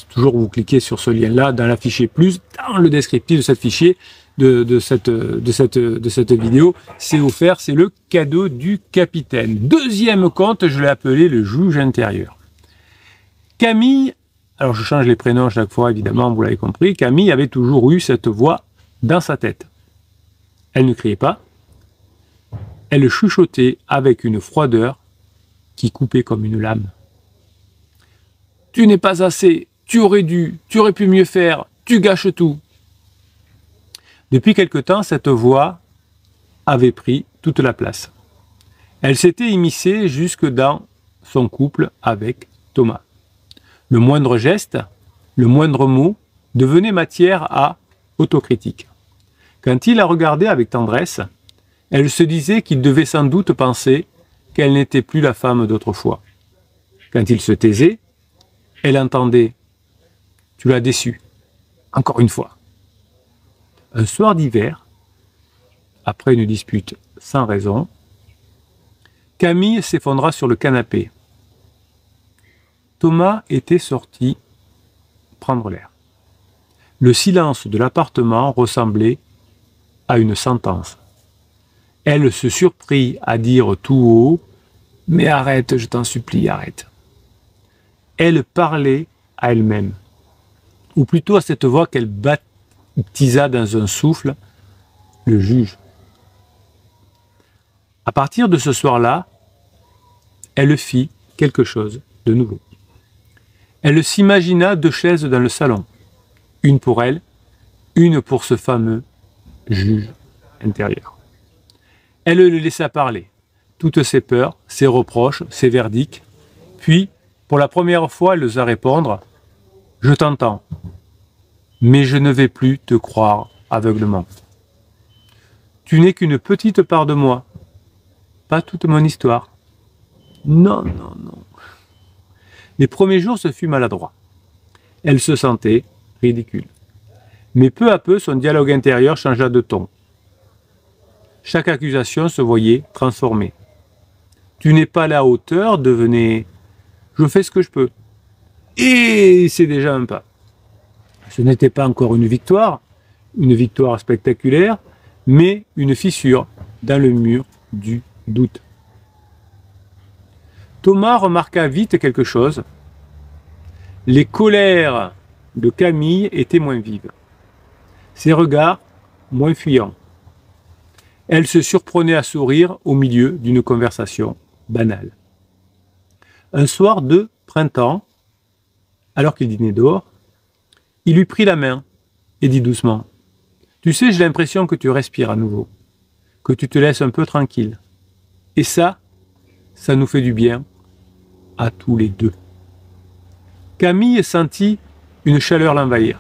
Toujours vous cliquez sur ce lien-là dans le fichier plus, dans le descriptif de cette fichier, de cette vidéo, c'est offert, c'est le cadeau du capitaine. Deuxième compte, je l'ai appelé le juge intérieur. Camille, alors je change les prénoms à chaque fois, évidemment, vous l'avez compris, Camille avait toujours eu cette voix dans sa tête. Elle ne criait pas, elle chuchotait avec une froideur qui coupait comme une lame. Tu n'es pas assez, tu aurais dû, tu aurais pu mieux faire, tu gâches tout. Depuis quelque temps, cette voix avait pris toute la place. Elle s'était immiscée jusque dans son couple avec Thomas. Le moindre geste, le moindre mot devenait matière à autocritique. Quand il la regardait avec tendresse, elle se disait qu'il devait sans doute penser qu'elle n'était plus la femme d'autrefois. Quand il se taisait, elle entendait « Tu l'as déçu, encore une fois ». Un soir d'hiver, après une dispute sans raison, Camille s'effondra sur le canapé. Thomas était sorti prendre l'air. Le silence de l'appartement ressemblait à une sentence. Elle se surprit à dire tout haut « Mais arrête, je t'en supplie, arrête ». Elle parlait à elle-même, ou plutôt à cette voix qu'elle baptisa dans un souffle le juge. À partir de ce soir-là, elle fit quelque chose de nouveau. Elle s'imagina 2 chaises dans le salon, une pour elle, une pour ce fameux juge intérieur. Elle le laissa parler, toutes ses peurs, ses reproches, ses verdicts, puis, pour la première fois, elle osa répondre « Je t'entends, mais je ne vais plus te croire aveuglement. Tu n'es qu'une petite part de moi, pas toute mon histoire. Non, non, non. » Les premiers jours, ce fut maladroit. Elle se sentait ridicule. Mais peu à peu, son dialogue intérieur changea de ton. Chaque accusation se voyait transformée. Tu n'es pas à la hauteur devenait je fais ce que je peux. Et c'est déjà un pas. Ce n'était pas encore une victoire spectaculaire, mais une fissure dans le mur du doute. Thomas remarqua vite quelque chose. Les colères de Camille étaient moins vives. Ses regards moins fuyants. Elle se surprenait à sourire au milieu d'une conversation banale. Un soir de printemps, alors qu'il dînait dehors, il lui prit la main et dit doucement « Tu sais, j'ai l'impression que tu respires à nouveau, que tu te laisses un peu tranquille. Et ça nous fait du bien à tous les deux. » Camille sentit une chaleur l'envahir.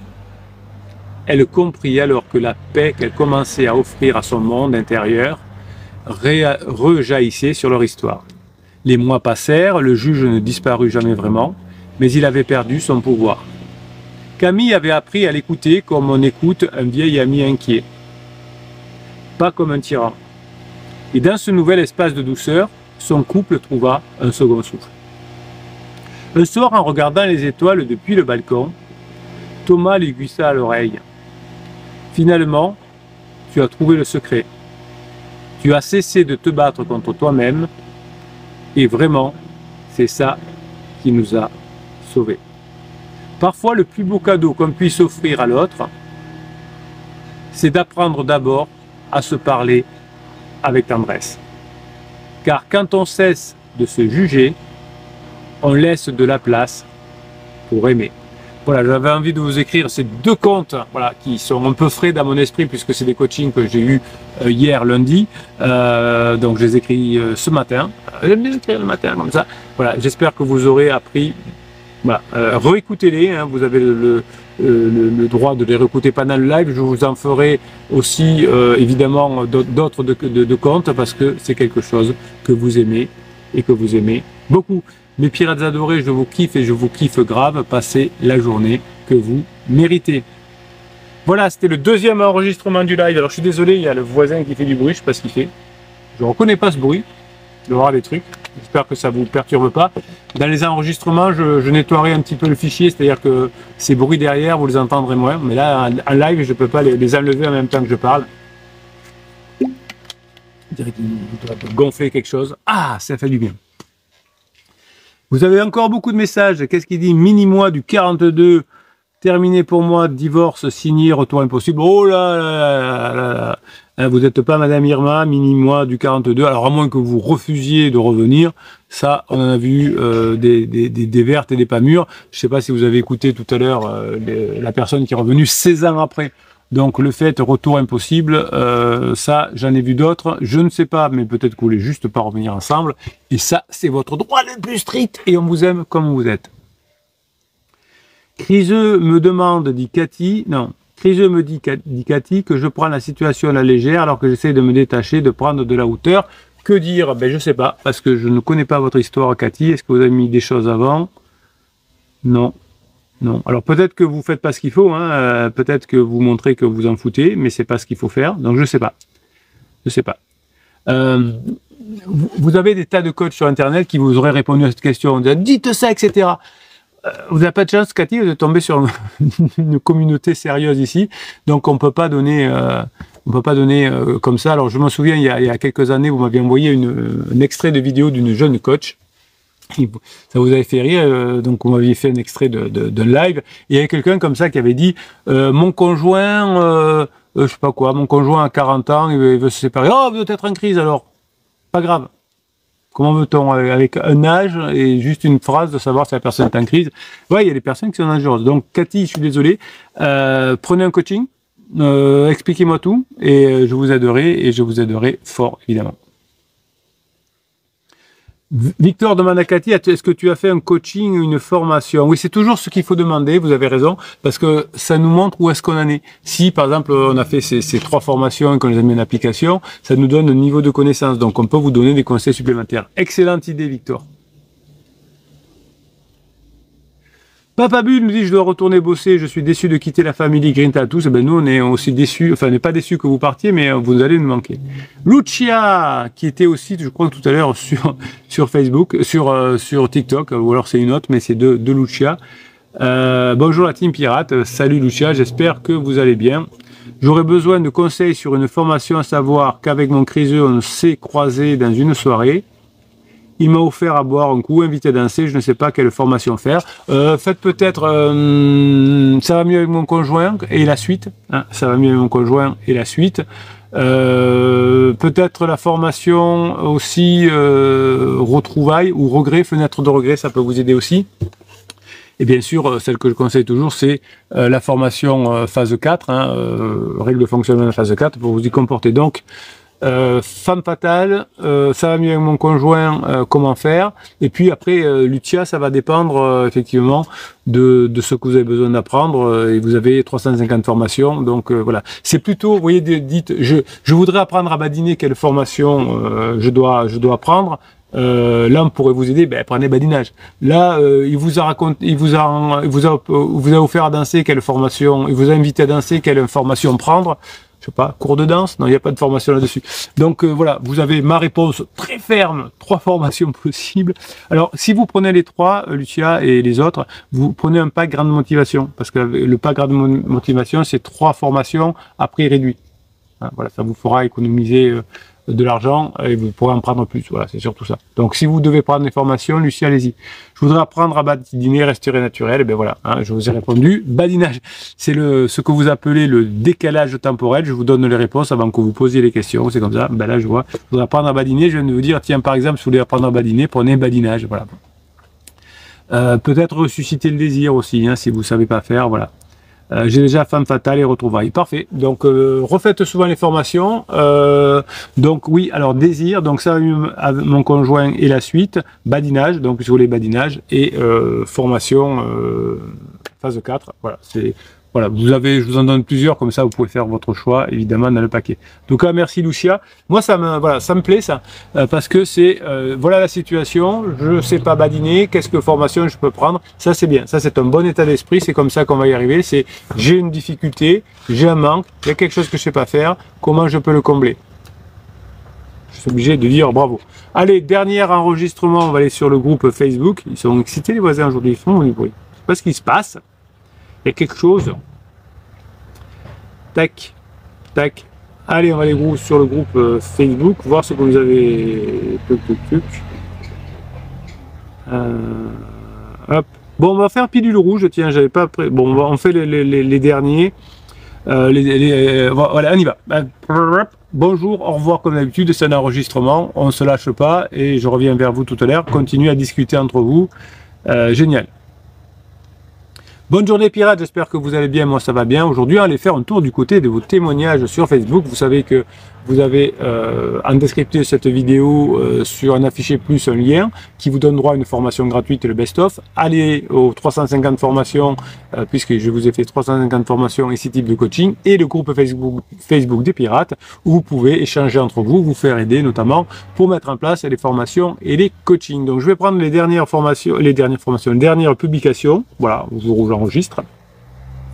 Elle comprit alors que la paix qu'elle commençait à offrir à son monde intérieur rejaillissait sur leur histoire. Les mois passèrent, le juge ne disparut jamais vraiment, mais il avait perdu son pouvoir. Camille avait appris à l'écouter comme on écoute un vieil ami inquiet, pas comme un tyran. Et dans ce nouvel espace de douceur, son couple trouva un second souffle. Un soir, en regardant les étoiles depuis le balcon, Thomas lui glissa à l'oreille. « Finalement, tu as trouvé le secret. Tu as cessé de te battre contre toi-même et vraiment, c'est ça qui nous a sauvés. » Parfois, le plus beau cadeau qu'on puisse offrir à l'autre, c'est d'apprendre d'abord à se parler avec tendresse. Car quand on cesse de se juger, on laisse de la place pour aimer. Voilà, j'avais envie de vous écrire ces 2 comptes qui sont un peu frais dans mon esprit puisque c'est des coachings que j'ai eu hier lundi. Donc je les écris ce matin. J'aime bien écrire le matin comme ça. Voilà, j'espère que vous aurez appris Voilà, réécoutez-les, hein, vous avez le droit de les réécouter pendant le live. Je vous en ferai aussi évidemment d'autres de comptes parce que c'est quelque chose que vous aimez et que vous aimez beaucoup. Mes pirates adorés, je vous kiffe et je vous kiffe grave. Passez la journée que vous méritez. Voilà, c'était le deuxième enregistrement du live. Alors je suis désolé, il y a le voisin qui fait du bruit, je sais pas ce qu'il fait. Je ne reconnais pas ce bruit. Je vais voir les trucs. J'espère que ça ne vous perturbe pas. Dans les enregistrements, je nettoierai un petit peu le fichier, c'est-à-dire que ces bruits derrière, vous les entendrez moins. Mais là, en live, je ne peux pas les enlever en même temps que je parle. Je dirais qu'il doit gonfler quelque chose. Ah, ça fait du bien. Vous avez encore beaucoup de messages. Qu'est-ce qu'il dit? Mini-mois du 42. Terminé pour moi, divorce, signé, retour impossible. Oh là là là là. Vous n'êtes pas Madame Irma, mini-mois du 42. Alors à moins que vous refusiez de revenir, ça on en a vu des vertes et des pas mûres. Je ne sais pas si vous avez écouté tout à l'heure la personne qui est revenue 16 ans après. Donc le fait retour impossible, ça j'en ai vu d'autres. Je ne sais pas, mais peut-être que vous voulez juste pas revenir ensemble. Et ça c'est votre droit le plus strict et on vous aime comme vous êtes. Criseux me demande, dit Cathy, non, Criseux me dit Cathy, que je prends la situation à la légère alors que j'essaie de me détacher, de prendre de la hauteur. Que dire? Ben je sais pas, parce que je ne connais pas votre histoire, Cathy. Est-ce que vous avez mis des choses avant? Non. Non. Alors peut-être que vous faites pas ce qu'il faut, hein, peut-être que vous montrez que vous en foutez, mais c'est pas ce qu'il faut faire, donc je sais pas. Je sais pas. Vous avez des tas de coachs sur Internet qui vous auraient répondu à cette question, dites ça, etc. Vous n'avez pas de chance, Cathy, de tomber sur une communauté sérieuse ici, donc on peut pas donner, comme ça. Alors je me souviens, il y a quelques années, vous m'aviez envoyé un extrait de vidéo d'une jeune coach. Ça vous avait fait rire, donc vous m'aviez fait un extrait de live. Et il y avait quelqu'un comme ça qui avait dit mon conjoint, je sais pas quoi, mon conjoint a 40 ans, il veut se séparer. Oh, vous êtes être en crise alors. Pas grave. Comment veut-on, avec un âge et juste une phrase, de savoir si la personne est en crise? Ouais, il y a des personnes qui sont dangereuses. Donc, Cathy, je suis désolé. Prenez un coaching, expliquez-moi tout, et je vous aiderai fort, évidemment. Victor demande à Cathy, est-ce que tu as fait un coaching ou une formation? Oui, c'est toujours ce qu'il faut demander, vous avez raison, parce que ça nous montre où est-ce qu'on en est. Si, par exemple, on a fait ces 3 formations et qu'on les a mis en application, ça nous donne un niveau de connaissance, donc on peut vous donner des conseils supplémentaires. Excellente idée, Victor. Papa Bull nous dit, je dois retourner bosser, je suis déçu de quitter la famille Green Tattoos. Eh ben, nous, on est aussi déçus, enfin, on n'est pas déçus que vous partiez, mais vous allez nous manquer. Lucia, qui était aussi, je crois, tout à l'heure sur Facebook, sur TikTok, ou alors c'est une autre, mais c'est de Lucia. Bonjour la team pirate, salut Lucia, j'espère que vous allez bien. J'aurais besoin de conseils sur une formation, à savoir qu'avec mon criseux, on s'est croisé dans une soirée. Il m'a offert à boire un coup, invité à danser, je ne sais pas quelle formation faire. Faites peut-être ça va mieux avec mon conjoint et la suite. Hein, ça va mieux avec mon conjoint et la suite. Peut-être la formation aussi retrouvailles ou regret, fenêtre de regret, ça peut vous aider aussi. Et bien sûr, celle que je conseille toujours, c'est la formation phase 4, hein, règle de fonctionnement de phase 4, pour vous y comporter. Donc, femme fatale, ça va mieux avec mon conjoint, comment faire? Et puis après, Lucia, ça va dépendre effectivement de ce que vous avez besoin d'apprendre. Et vous avez 350 formations, donc voilà. C'est plutôt, vous voyez, dites, je voudrais apprendre à badiner, quelle formation je dois apprendre. Là, on pourrait vous aider, ben, prenez badinage. Là, il vous a offert à danser, quelle formation, il vous a invité à danser, quelle formation prendre. Je sais pas, cours de danse? Non, il n'y a pas de formation là-dessus. Donc voilà, vous avez ma réponse très ferme, 3 formations possibles. Alors, si vous prenez les 3, Lucia et les autres, vous prenez un pack grande motivation, parce que le pack grande motivation, c'est 3 formations à prix réduit. Hein, voilà, ça vous fera économiser de l'argent et vous pourrez en prendre plus. Voilà, c'est surtout ça. Donc, si vous devez prendre des formations, Lucie, allez-y. Je voudrais apprendre à badiner, respirer naturel. Et bien voilà, hein, je vous ai répondu. Badinage, c'est ce que vous appelez le décalage temporel. Je vous donne les réponses avant que vous posiez les questions. C'est comme ça. Ben là, je vois. Je voudrais apprendre à badiner. Je viens de vous dire, tiens, par exemple, si vous voulez apprendre à badiner, prenez badinage. Voilà. Peut-être ressusciter le désir aussi, hein, si vous savez pas faire. Voilà. J'ai déjà femme fatale et retrouvailles. Parfait. Donc, refaites souvent les formations. Donc, oui, alors désir. Donc, ça, mon conjoint et la suite. Badinage. Donc, si vous voulez badinage. Et formation phase 4. Voilà, c'est... Voilà, je vous en donne plusieurs, comme ça vous pouvez faire votre choix, évidemment, dans le paquet. En tout cas, merci Lucia. Moi, ça me plaît, ça, parce que c'est, voilà la situation, je sais pas badiner, qu'est-ce que formation je peux prendre, ça c'est bien, ça c'est un bon état d'esprit, c'est comme ça qu'on va y arriver, c'est, j'ai une difficulté, j'ai un manque, il y a quelque chose que je sais pas faire, comment je peux le combler? Je suis obligé de dire bravo. Allez, dernier enregistrement, on va aller sur le groupe Facebook, ils sont excités les voisins aujourd'hui, ils font du bruit. Je sais pas ce qui se passe. Il y a quelque chose. Tac, tac. Allez, on va aller sur le groupe Facebook, voir ce que vous avez. Hop. Bon, on va faire pilule rouge. Tiens, j'avais pas. Bon, on fait les derniers. Voilà, on y va. Bonjour, au revoir comme d'habitude. C'est un enregistrement. On ne se lâche pas et je reviens vers vous tout à l'heure. Continuez à discuter entre vous. Génial. Bonne journée pirates, j'espère que vous allez bien, moi ça va bien. Aujourd'hui, on va aller faire un tour du côté de vos témoignages sur Facebook. Vous savez que vous avez en descriptif de cette vidéo sur un affiché plus un lien qui vous donne droit à une formation gratuite, le best-of. Allez aux 350 formations, puisque je vous ai fait 350 formations et 6 types de coaching, et le groupe Facebook des pirates, où vous pouvez échanger entre vous, vous faire aider notamment pour mettre en place les formations et les coachings. Donc je vais prendre les dernières publications, voilà, au jour où j'enregistre,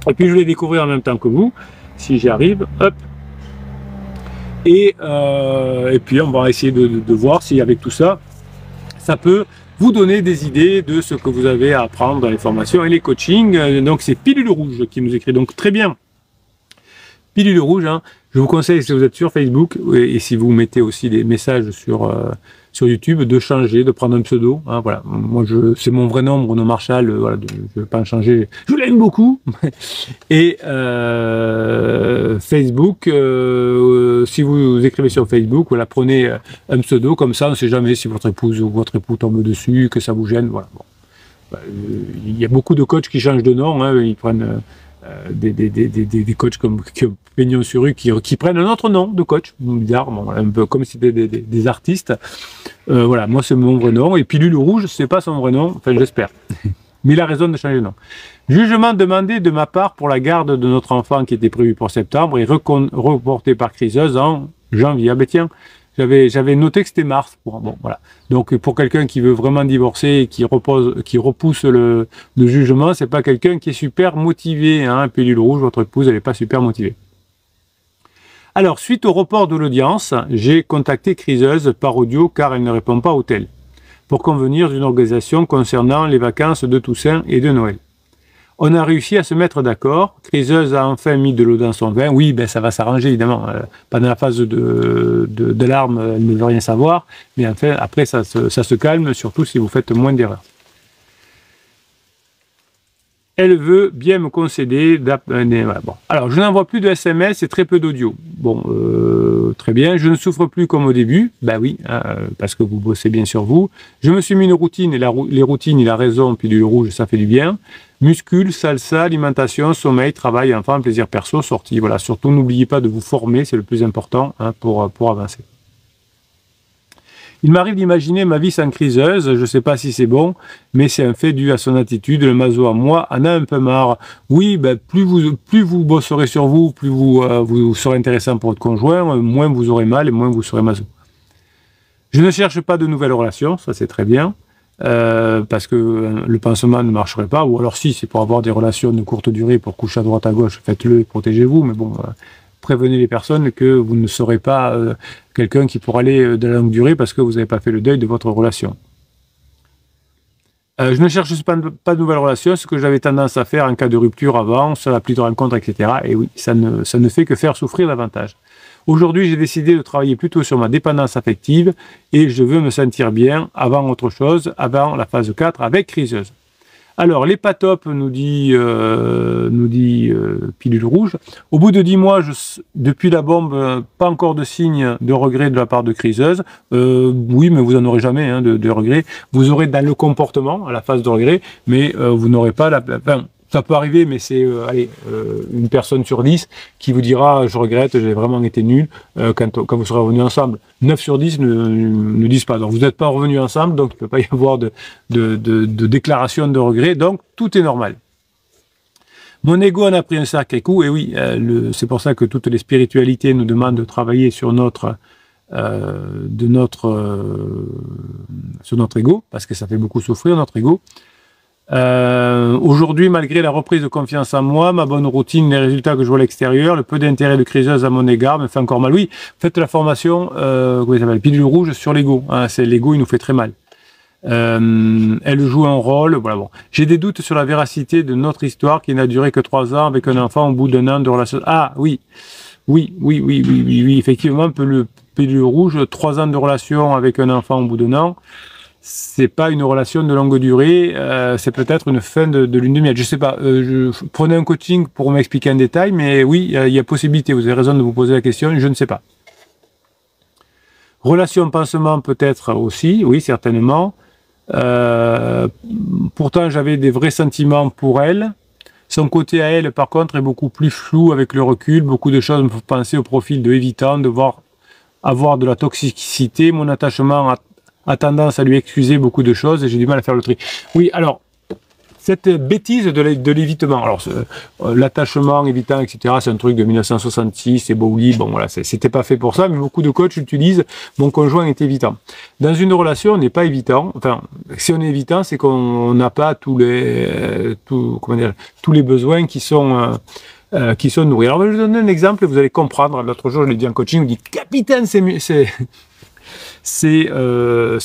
et puis je vais les découvrir en même temps que vous, si j'y arrive, hop. Et puis on va essayer de voir si avec tout ça, ça peut vous donner des idées de ce que vous avez à apprendre dans les formations et les coachings. Donc c'est Pilule Rouge qui nous écrit, donc très bien. Pilule Rouge, hein. Je vous conseille, si vous êtes sur Facebook, et si vous mettez aussi des messages sur YouTube, de changer, de prendre un pseudo. Hein, voilà. Moi, c'est mon vrai nom, Bruno Marchal. Voilà, je ne vais pas en changer. Je l'aime beaucoup. Et Facebook, si vous écrivez sur Facebook, voilà, prenez un pseudo, comme ça, on ne sait jamais si votre épouse ou votre époux tombe dessus, que ça vous gêne. Voilà. Bon. Il y a beaucoup de coachs qui changent de nom. Hein, ils prennent des coachs comme Pignon sur rue qui prennent un autre nom de coach, bizarre, bon, un peu comme si c'était des artistes. Voilà, moi c'est mon vrai nom, et Pilule Rouge, c'est pas son vrai nom, enfin j'espère. Mais il a raison de changer de nom. Jugement demandé de ma part pour la garde de notre enfant qui était prévu pour septembre et reporté par criseuse en janvier. Ah ben tiens, j'avais noté que c'était mars. Bon, voilà. Donc pour quelqu'un qui veut vraiment divorcer et qui repousse le jugement, c'est pas quelqu'un qui est super motivé. Hein. Pilule Rouge, votre épouse, elle n'est pas super motivée. Alors, suite au report de l'audience, j'ai contacté criseuse par audio car elle ne répond pas au tel, pour convenir d'une organisation concernant les vacances de Toussaint et de Noël. On a réussi à se mettre d'accord. Criseuse a enfin mis de l'eau dans son vin. Oui, ben ça va s'arranger évidemment. Pendant la phase de larmes, elle ne veut rien savoir. Mais enfin, après, ça se calme, surtout si vous faites moins d'erreurs. Elle veut bien me concéder. Voilà, bon. Alors, je n'envoie plus de SMS et très peu d'audio. Bon, très bien. Je ne souffre plus comme au début. Ben oui, hein, parce que vous bossez bien sur vous. Je me suis mis une routine et les routines, il a raison. Pilule rouge, ça fait du bien. Muscule, salsa, alimentation, sommeil, travail, enfant, plaisir perso, sortie. Voilà. Surtout, n'oubliez pas de vous former, c'est le plus important hein, pour avancer. Il m'arrive d'imaginer ma vie sans criseuse, je ne sais pas si c'est bon, mais c'est un fait dû à son attitude, le maso à moi en a un peu marre. Oui, ben, plus vous bosserez sur vous, plus vous serez intéressant pour votre conjoint, moins vous aurez mal et moins vous serez maso. Je ne cherche pas de nouvelles relations, ça c'est très bien, parce que le pansement ne marcherait pas, ou alors si c'est pour avoir des relations de courte durée, pour coucher à droite à gauche, faites-le et protégez-vous, mais bon... prévenez les personnes que vous ne serez pas quelqu'un qui pourra aller de la longue durée parce que vous n'avez pas fait le deuil de votre relation. Je ne cherche pas de nouvelles relations, ce que j'avais tendance à faire en cas de rupture avant, sur l'appli de rencontre, etc. Et oui, ça ne fait que faire souffrir davantage. Aujourd'hui, j'ai décidé de travailler plutôt sur ma dépendance affective et je veux me sentir bien avant autre chose, avant la phase 4 avec criseuse. Alors, les pas top, nous dit Pilule Rouge. Au bout de 10 mois, depuis la bombe, pas encore de signe de regret de la part de criseuse. Oui, mais vous n'en aurez jamais hein, de regret. Vous aurez dans le comportement, à la phase de regret, mais vous n'aurez pas la... Enfin, Ça peut arriver, mais c'est une personne sur 10 qui vous dira je regrette, j'ai vraiment été nul quand vous serez revenus ensemble. 9 sur 10 ne disent pas. Donc vous n'êtes pas revenus ensemble, donc il ne peut pas y avoir de déclaration de regret, donc tout est normal. Mon ego en a pris un sacré coup, et oui, c'est pour ça que toutes les spiritualités nous demandent de travailler sur notre ego, parce que ça fait beaucoup souffrir notre ego. Aujourd'hui, malgré la reprise de confiance en moi, ma bonne routine, les résultats que je vois à l'extérieur, le peu d'intérêt de criseuse à mon égard me fait encore mal. Oui, faites la formation, comment ça s'appelle, pilule rouge sur l'ego. Hein, c'est l'ego, il nous fait très mal. Elle joue un rôle, voilà, bon. J'ai des doutes sur la véracité de notre histoire qui n'a duré que 3 ans avec un enfant au bout d'1 an de relation. Ah oui, effectivement, le pilule rouge, 3 ans de relation avec un enfant au bout d'1 an, c'est pas une relation de longue durée, c'est peut-être une fin de lune de miel. Je sais pas, prenez un coaching pour m'expliquer en détail, mais oui, il y a possibilité, vous avez raison de vous poser la question, je ne sais pas. Relation pansement peut-être aussi, oui, certainement. Pourtant j'avais des vrais sentiments pour elle. Son côté à elle par contre est beaucoup plus flou avec le recul, beaucoup de choses me font penser au profil de évitant, de voir avoir de la toxicité, mon attachement a tendance à lui excuser beaucoup de choses et j'ai du mal à faire le tri. Oui, alors cette bêtise de l'évitement, alors l'attachement, évitant, etc., c'est un truc de 1966, c'est Bowley, bon voilà, c'était pas fait pour ça, mais beaucoup de coachs utilisent mon conjoint est évitant. Dans une relation, on n'est pas évitant, enfin, si on est évitant, c'est qu'on n'a pas tous les besoins qui sont nourris. Alors je vais vous donner un exemple et vous allez comprendre. L'autre jour, je l'ai dit en coaching, je me dis, capitaine, c'est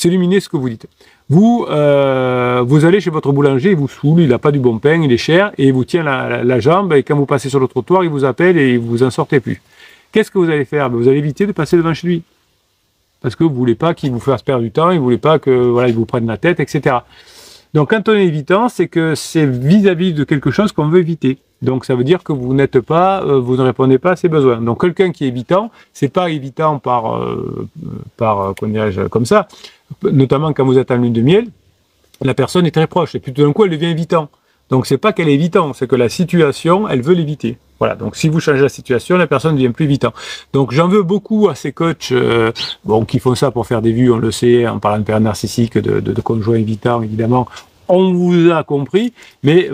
lumineux ce que vous dites. Vous allez chez votre boulanger, il vous saoule, il n'a pas du bon pain, il est cher, et il vous tient la jambe, et quand vous passez sur le trottoir, il vous appelle et vous en sortez plus. Qu'est-ce que vous allez faire? Vous allez éviter de passer devant chez lui. Parce que vous ne voulez pas qu'il vous fasse perdre du temps, il ne voulez pas que voilà, il vous prenne la tête, etc. Donc quand on est évitant, c'est que c'est vis-à-vis de quelque chose qu'on veut éviter. Donc ça veut dire que vous n'êtes pas, vous ne répondez pas à ses besoins. Donc quelqu'un qui est évitant, c'est pas évitant par comment dirais-je, comme ça. Notamment quand vous êtes en lune de miel, la personne est très proche et puis tout d'un coup elle devient évitant. Donc c'est pas qu'elle est évitant, c'est que la situation, elle veut l'éviter. Voilà, donc si vous changez la situation, la personne devient plus évitant. Donc j'en veux beaucoup à ces coachs qui font ça pour faire des vues, on le sait, en parlant de père narcissique, de conjoint évitant, évidemment. On vous a compris, mais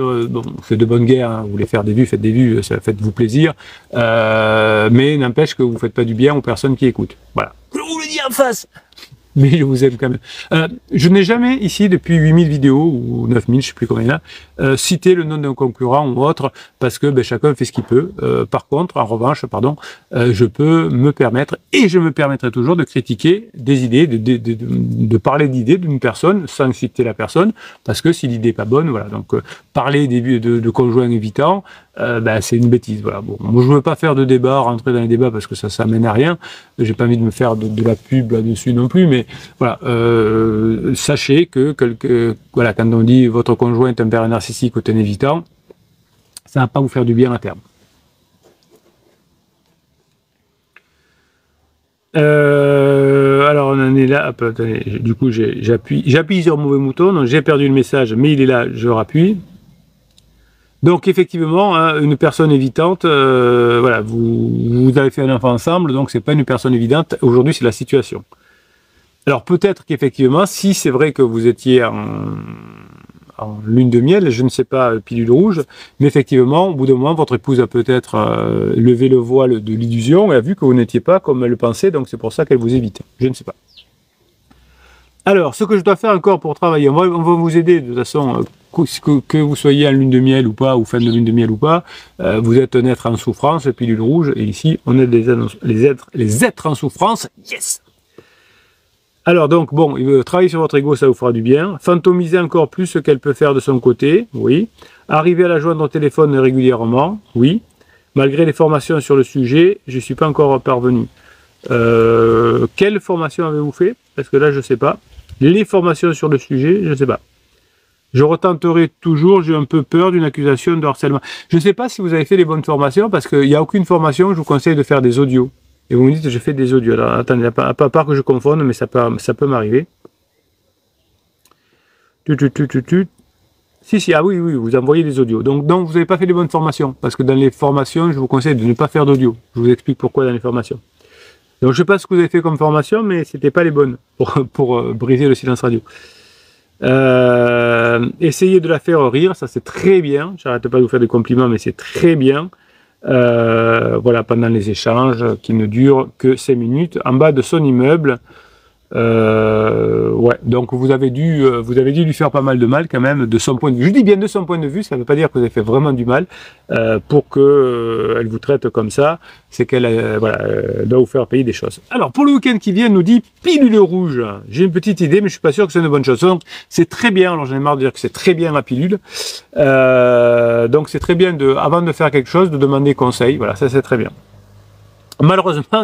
c'est de bonne guerre, hein. Vous voulez faire des vues, faites-vous plaisir, mais n'empêche que vous ne faites pas du bien aux personnes qui écoutent. Voilà. Je vous le dis en face. Mais je vous aime quand même. Je n'ai jamais ici, depuis 8000 vidéos, ou 9000, je ne sais plus combien il y en a, cité le nom d'un concurrent ou autre, parce que chacun fait ce qu'il peut. Par contre, en revanche, je peux me permettre, et je me permettrai toujours de critiquer des idées, de parler d'idées d'une personne, sans citer la personne, parce que si l'idée n'est pas bonne, voilà. Donc, parler de conjoints évitants, c'est une bêtise. Voilà. Bon, moi, je ne veux pas faire de débat, rentrer dans les débats, parce que ça mène à rien. J'ai pas envie de me faire de la pub là-dessus non plus, mais voilà, sachez que voilà, quand on dit votre conjoint est un père narcissique ou un évitant, ça ne va pas vous faire du bien à terme. Alors on en est là, attendez, du coup j'appuie sur le mauvais mouton, donc j'ai perdu le message, mais il est là, je rappuie. Donc effectivement, hein, une personne évitante, voilà, vous avez fait un enfant ensemble, donc c'est pas une personne évidente. Aujourd'hui, c'est la situation. Alors peut-être qu'effectivement, si c'est vrai que vous étiez en lune de miel, je ne sais pas, pilule rouge, mais effectivement, au bout d'un moment, votre épouse a peut-être levé le voile de l'illusion et a vu que vous n'étiez pas comme elle le pensait, donc c'est pour ça qu'elle vous évite. Je ne sais pas. Alors, ce que je dois faire encore pour travailler, on va vous aider de toute façon, que vous soyez en lune de miel ou pas, ou fin de lune de miel ou pas, vous êtes un être en souffrance, pilule rouge, et ici, on est les êtres en souffrance, yes! Alors donc, bon, travailler sur votre ego, ça vous fera du bien. Fantomiser encore plus ce qu'elle peut faire de son côté, oui. Arriver à la joindre au téléphone régulièrement, oui. Malgré les formations sur le sujet, je ne suis pas encore parvenu. Quelle formation avez-vous fait? Parce que là, je ne sais pas. Les formations sur le sujet, je ne sais pas. Je retenterai toujours, j'ai un peu peur d'une accusation de harcèlement. Je ne sais pas si vous avez fait les bonnes formations, parce qu'il n'y a aucune formation, je vous conseille de faire des audios. Et vous me dites, je fais des audios. Alors, attendez, à part que je confonde, mais ça peut m'arriver. Si, ah oui, vous envoyez des audios. Donc vous n'avez pas fait les bonnes formations. Parce que dans les formations, je vous conseille de ne pas faire d'audio. Je vous explique pourquoi dans les formations. Donc je sais pas ce que vous avez fait comme formation, mais c'était pas les bonnes pour briser le silence radio. Essayez de la faire rire, ça c'est très bien. J'arrête pas de vous faire des compliments, mais c'est très bien. Voilà, pendant les échanges qui ne durent que 5 minutes, en bas de son immeuble. Ouais, donc vous avez dû lui faire pas mal de mal quand même de son point de vue. Je dis bien de son point de vue, ça ne veut pas dire que vous avez fait vraiment du mal pour que elle vous traite comme ça. C'est qu'elle doit vous faire payer des choses. Alors pour le week-end qui vient, nous dit pilule rouge. J'ai une petite idée, mais je suis pas sûr que c'est une bonne chose. Donc c'est très bien. Alors j'en ai marre de dire que c'est très bien la pilule. Donc c'est très bien avant de faire quelque chose, de demander conseil. Voilà, ça c'est très bien. Malheureusement,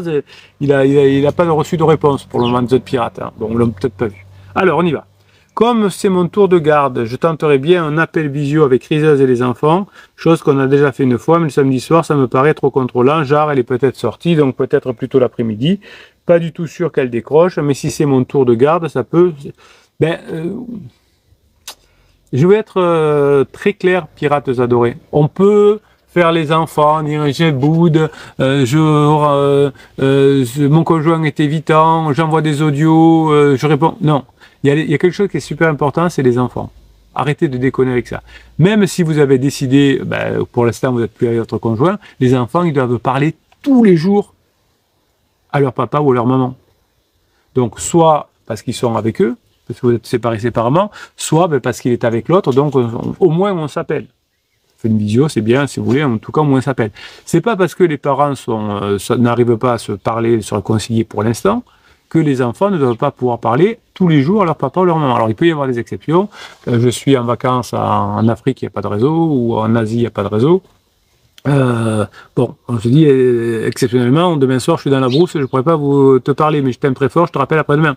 il a pas reçu de réponse pour le moment de The Pirate. Hein. Bon, on l'a peut-être pas vu. Alors, on y va. Comme c'est mon tour de garde, je tenterai bien un appel visio avec Riseuse et les enfants, chose qu'on a déjà fait une fois, mais le samedi soir, ça me paraît trop contrôlant. Genre, elle est peut-être sortie, donc peut-être plutôt l'après-midi. Pas du tout sûr qu'elle décroche, mais si c'est mon tour de garde, ça peut... je vais être très clair, pirates adorés. On peut... faire les enfants, dire j'ai boude, mon conjoint est évitant, j'envoie des audios, je réponds. Non, il y a quelque chose qui est super important, c'est les enfants. Arrêtez de déconner avec ça. Même si vous avez décidé, pour l'instant vous n'êtes plus avec votre conjoint, les enfants ils doivent parler tous les jours à leur papa ou à leur maman. Donc soit parce qu'ils sont avec eux, parce que vous êtes séparés séparément, soit parce qu'il est avec l'autre, donc au moins on s'appelle. Une visio, c'est bien, si vous voulez, en tout cas, au moins s'appelle. C'est pas parce que les parents n'arrivent pas à se parler, se réconcilier pour l'instant, que les enfants ne doivent pas pouvoir parler tous les jours à leur papa ou leur maman. Alors, il peut y avoir des exceptions. Je suis en vacances en Afrique, il n'y a pas de réseau, ou en Asie, il n'y a pas de réseau. Bon, on se dit, exceptionnellement, demain soir, je suis dans la brousse, je ne pourrais pas te parler, mais je t'aime très fort, je te rappelle après-demain.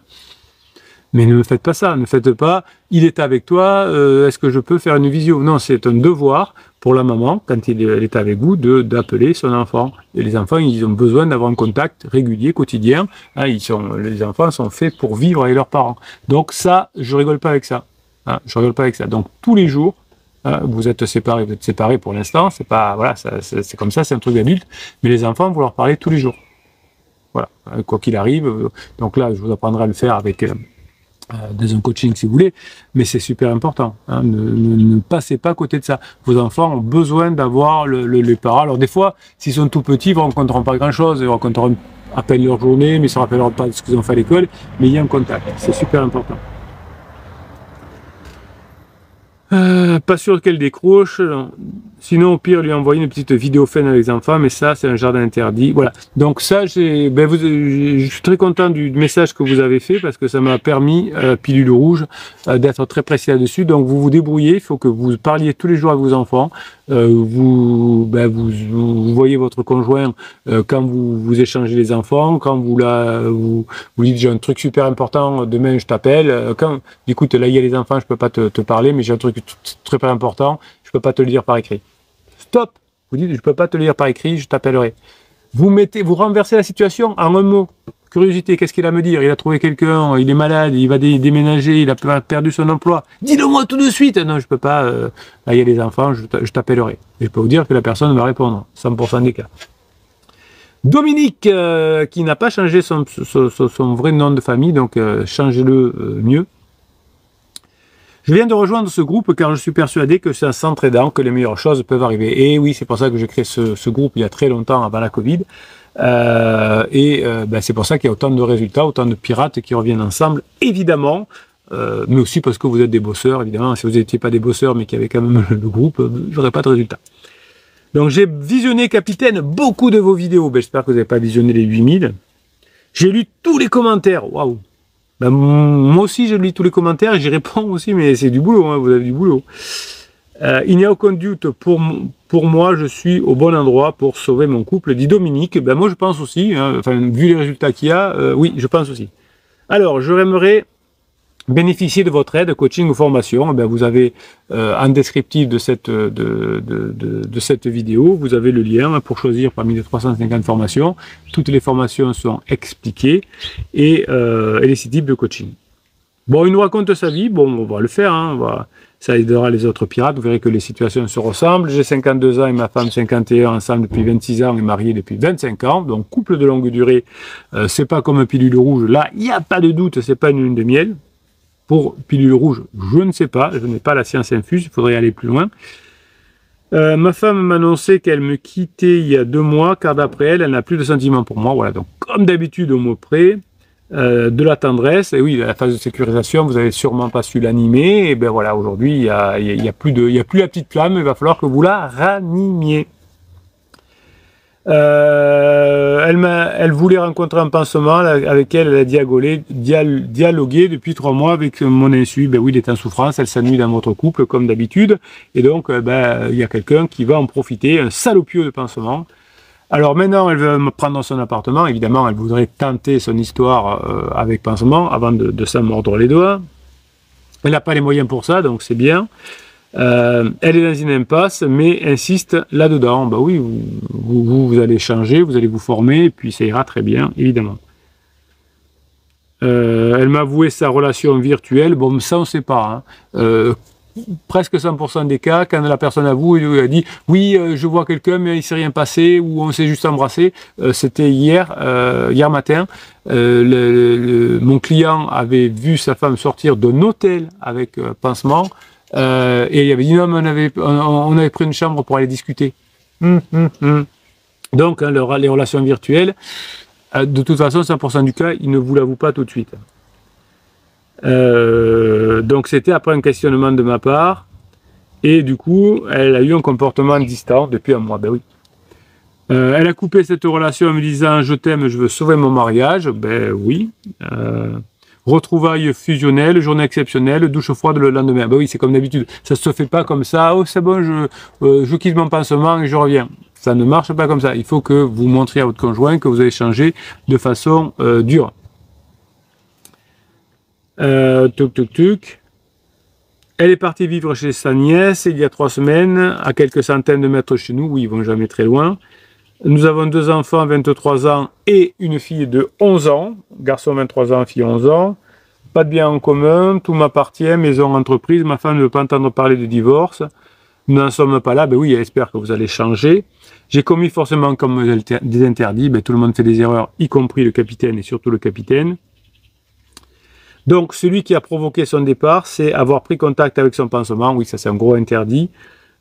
Mais ne me faites pas ça, ne faites pas, il est avec toi, est-ce que je peux faire une visio? Non, c'est un devoir pour la maman, quand elle est avec vous, d'appeler son enfant. Et les enfants, ils ont besoin d'avoir un contact régulier, quotidien. Hein, les enfants sont faits pour vivre avec leurs parents. Donc ça, je rigole pas avec ça. Hein, je rigole pas avec ça. Donc tous les jours, vous êtes séparés pour l'instant, c'est pas, voilà, c'est comme ça, c'est un truc d'adulte, mais les enfants, vous leur parlez tous les jours. Voilà, quoi qu'il arrive. Donc là, je vous apprendrai à le faire avec... dans un coaching si vous voulez, mais c'est super important. Hein, ne passez pas à côté de ça. Vos enfants ont besoin d'avoir les parents. Alors des fois, s'ils sont tout petits, ils ne rencontreront pas grand-chose, ils rencontreront à peine leur journée, mais ils ne se rappelleront pas de ce qu'ils ont fait à l'école, mais il y a un contact. C'est super important. Pas sûr qu'elle décroche. Non. Sinon, au pire, lui envoyer une petite vidéo fun avec les enfants, mais ça, c'est un jardin interdit. Voilà. Donc ça, je suis très content du message que vous avez fait parce que ça m'a permis, pilule rouge, d'être très précis là-dessus. Donc vous vous débrouillez. Il faut que vous parliez tous les jours avec vos enfants. Vous voyez votre conjoint quand vous échangez les enfants, quand vous dites j'ai un truc super important, demain je t'appelle. Écoute, là il y a les enfants, je peux pas te parler, mais j'ai un truc très important, je peux pas te le dire par écrit. Stop. Vous dites je peux pas te le dire par écrit, je t'appellerai. Vous renversez la situation en un mot. Curiosité, qu'est-ce qu'il a à me dire? Il a trouvé quelqu'un, il est malade, il va déménager, il a perdu son emploi. Dis-le-moi tout de suite. Non, je peux pas. Là, il y a les enfants, je t'appellerai. Et je peux vous dire que la personne va répondre, 100% des cas. Dominique, qui n'a pas changé son vrai nom de famille, donc changez-le mieux. Je viens de rejoindre ce groupe car je suis persuadé que c'est en s'entraidant que les meilleures choses peuvent arriver. Et oui, c'est pour ça que j'ai créé ce groupe il y a très longtemps, avant la Covid. C'est pour ça qu'il y a autant de résultats, autant de pirates qui reviennent ensemble, évidemment, mais aussi parce que vous êtes des bosseurs, évidemment. Si vous n'étiez pas des bosseurs, mais qu'il y avait quand même le groupe, il n'y aurait pas de résultats. Donc j'ai visionné, capitaine, beaucoup de vos vidéos. J'espère que vous n'avez pas visionné les 8000. J'ai lu tous les commentaires. Waouh! Moi aussi, je lis tous les commentaires et j'y réponds aussi, mais c'est du boulot, hein, vous avez du boulot. Il n'y a aucun doute, pour moi, je suis au bon endroit pour sauver mon couple, dit Dominique. Moi, je pense aussi, hein, vu les résultats qu'il y a, oui, je pense aussi. Alors, j'aimerais bénéficier de votre aide, coaching ou formation. Vous avez en descriptif de cette vidéo, vous avez le lien pour choisir parmi les 350 formations. Toutes les formations sont expliquées et les 6 types de coaching. Bon, il nous raconte sa vie, bon, on va le faire, hein, ça aidera les autres pirates, vous verrez que les situations se ressemblent. J'ai 52 ans et ma femme 51, ensemble depuis 26 ans et mariés depuis 25 ans, donc couple de longue durée, c'est pas comme pilule rouge, là, il n'y a pas de doute, c'est pas une lune de miel. Pour pilule rouge, je ne sais pas, je n'ai pas la science infuse, il faudrait aller plus loin. Ma femme m'a annoncé qu'elle me quittait il y a 2 mois, car d'après elle, elle n'a plus de sentiments pour moi, voilà, donc comme d'habitude au mot près, de la tendresse, et oui, la phase de sécurisation, vous avez sûrement pas su l'animer, et ben voilà, aujourd'hui, il y a plus la petite flamme, il va falloir que vous la ranimiez. Elle voulait rencontrer un pansement avec elle a dialogué depuis 3 mois avec mon insu. Ben oui, il est en souffrance, elle s'ennuie dans votre couple comme d'habitude, et donc il y a quelqu'un qui va en profiter, un salopieux de pansement. Alors maintenant, elle veut me prendre dans son appartement. Évidemment, elle voudrait tenter son histoire avec pansement avant de s'en mordre les doigts. Elle n'a pas les moyens pour ça, donc c'est bien. Elle est dans une impasse, mais insiste là-dedans. Bah oui, vous allez changer, vous allez vous former, et puis ça ira très bien, évidemment. Elle m'a avoué sa relation virtuelle. Bon, ça on ne sait pas. Hein. Presque 100% des cas, quand la personne avoue, elle dit « Oui, je vois quelqu'un, mais il ne s'est rien passé » ou « On s'est juste embrassé ». C'était hier matin. Mon client avait vu sa femme sortir d'un hôtel avec pansement et il avait dit « Non, mais on avait pris une chambre pour aller discuter. » Donc, hein, les relations virtuelles, de toute façon, 100% du cas, il ne vous l'avoue pas tout de suite. Donc c'était après un questionnement de ma part et du coup elle a eu un comportement distant depuis 1 mois. Ben oui. Elle a coupé cette relation en me disant je t'aime, je veux sauver mon mariage. Ben oui. Retrouvailles fusionnelles, journée exceptionnelle, douche froide le lendemain. Ben oui, c'est comme d'habitude. Ça se fait pas comme ça. Oh c'est bon, je quitte mon pansement et je reviens. Ça ne marche pas comme ça. Il faut que vous montriez à votre conjoint que vous avez changé de façon dure. Tuc. Elle est partie vivre chez sa nièce il y a 3 semaines, à quelques centaines de mètres chez nous. Oui, ils vont jamais très loin. Nous avons 2 enfants, 23 ans et une fille de 11 ans. Garçon 23 ans, fille 11 ans. Pas de bien en commun, tout m'appartient, maison, entreprise. Ma femme ne veut pas entendre parler de divorce. Nous n'en sommes pas là. Ben oui, elle espère que vous allez changer. J'ai commis forcément comme des interdits. Ben, tout le monde fait des erreurs, y compris le capitaine et surtout le capitaine. Donc, celui qui a provoqué son départ, c'est avoir pris contact avec son pansement. Oui, ça c'est un gros interdit.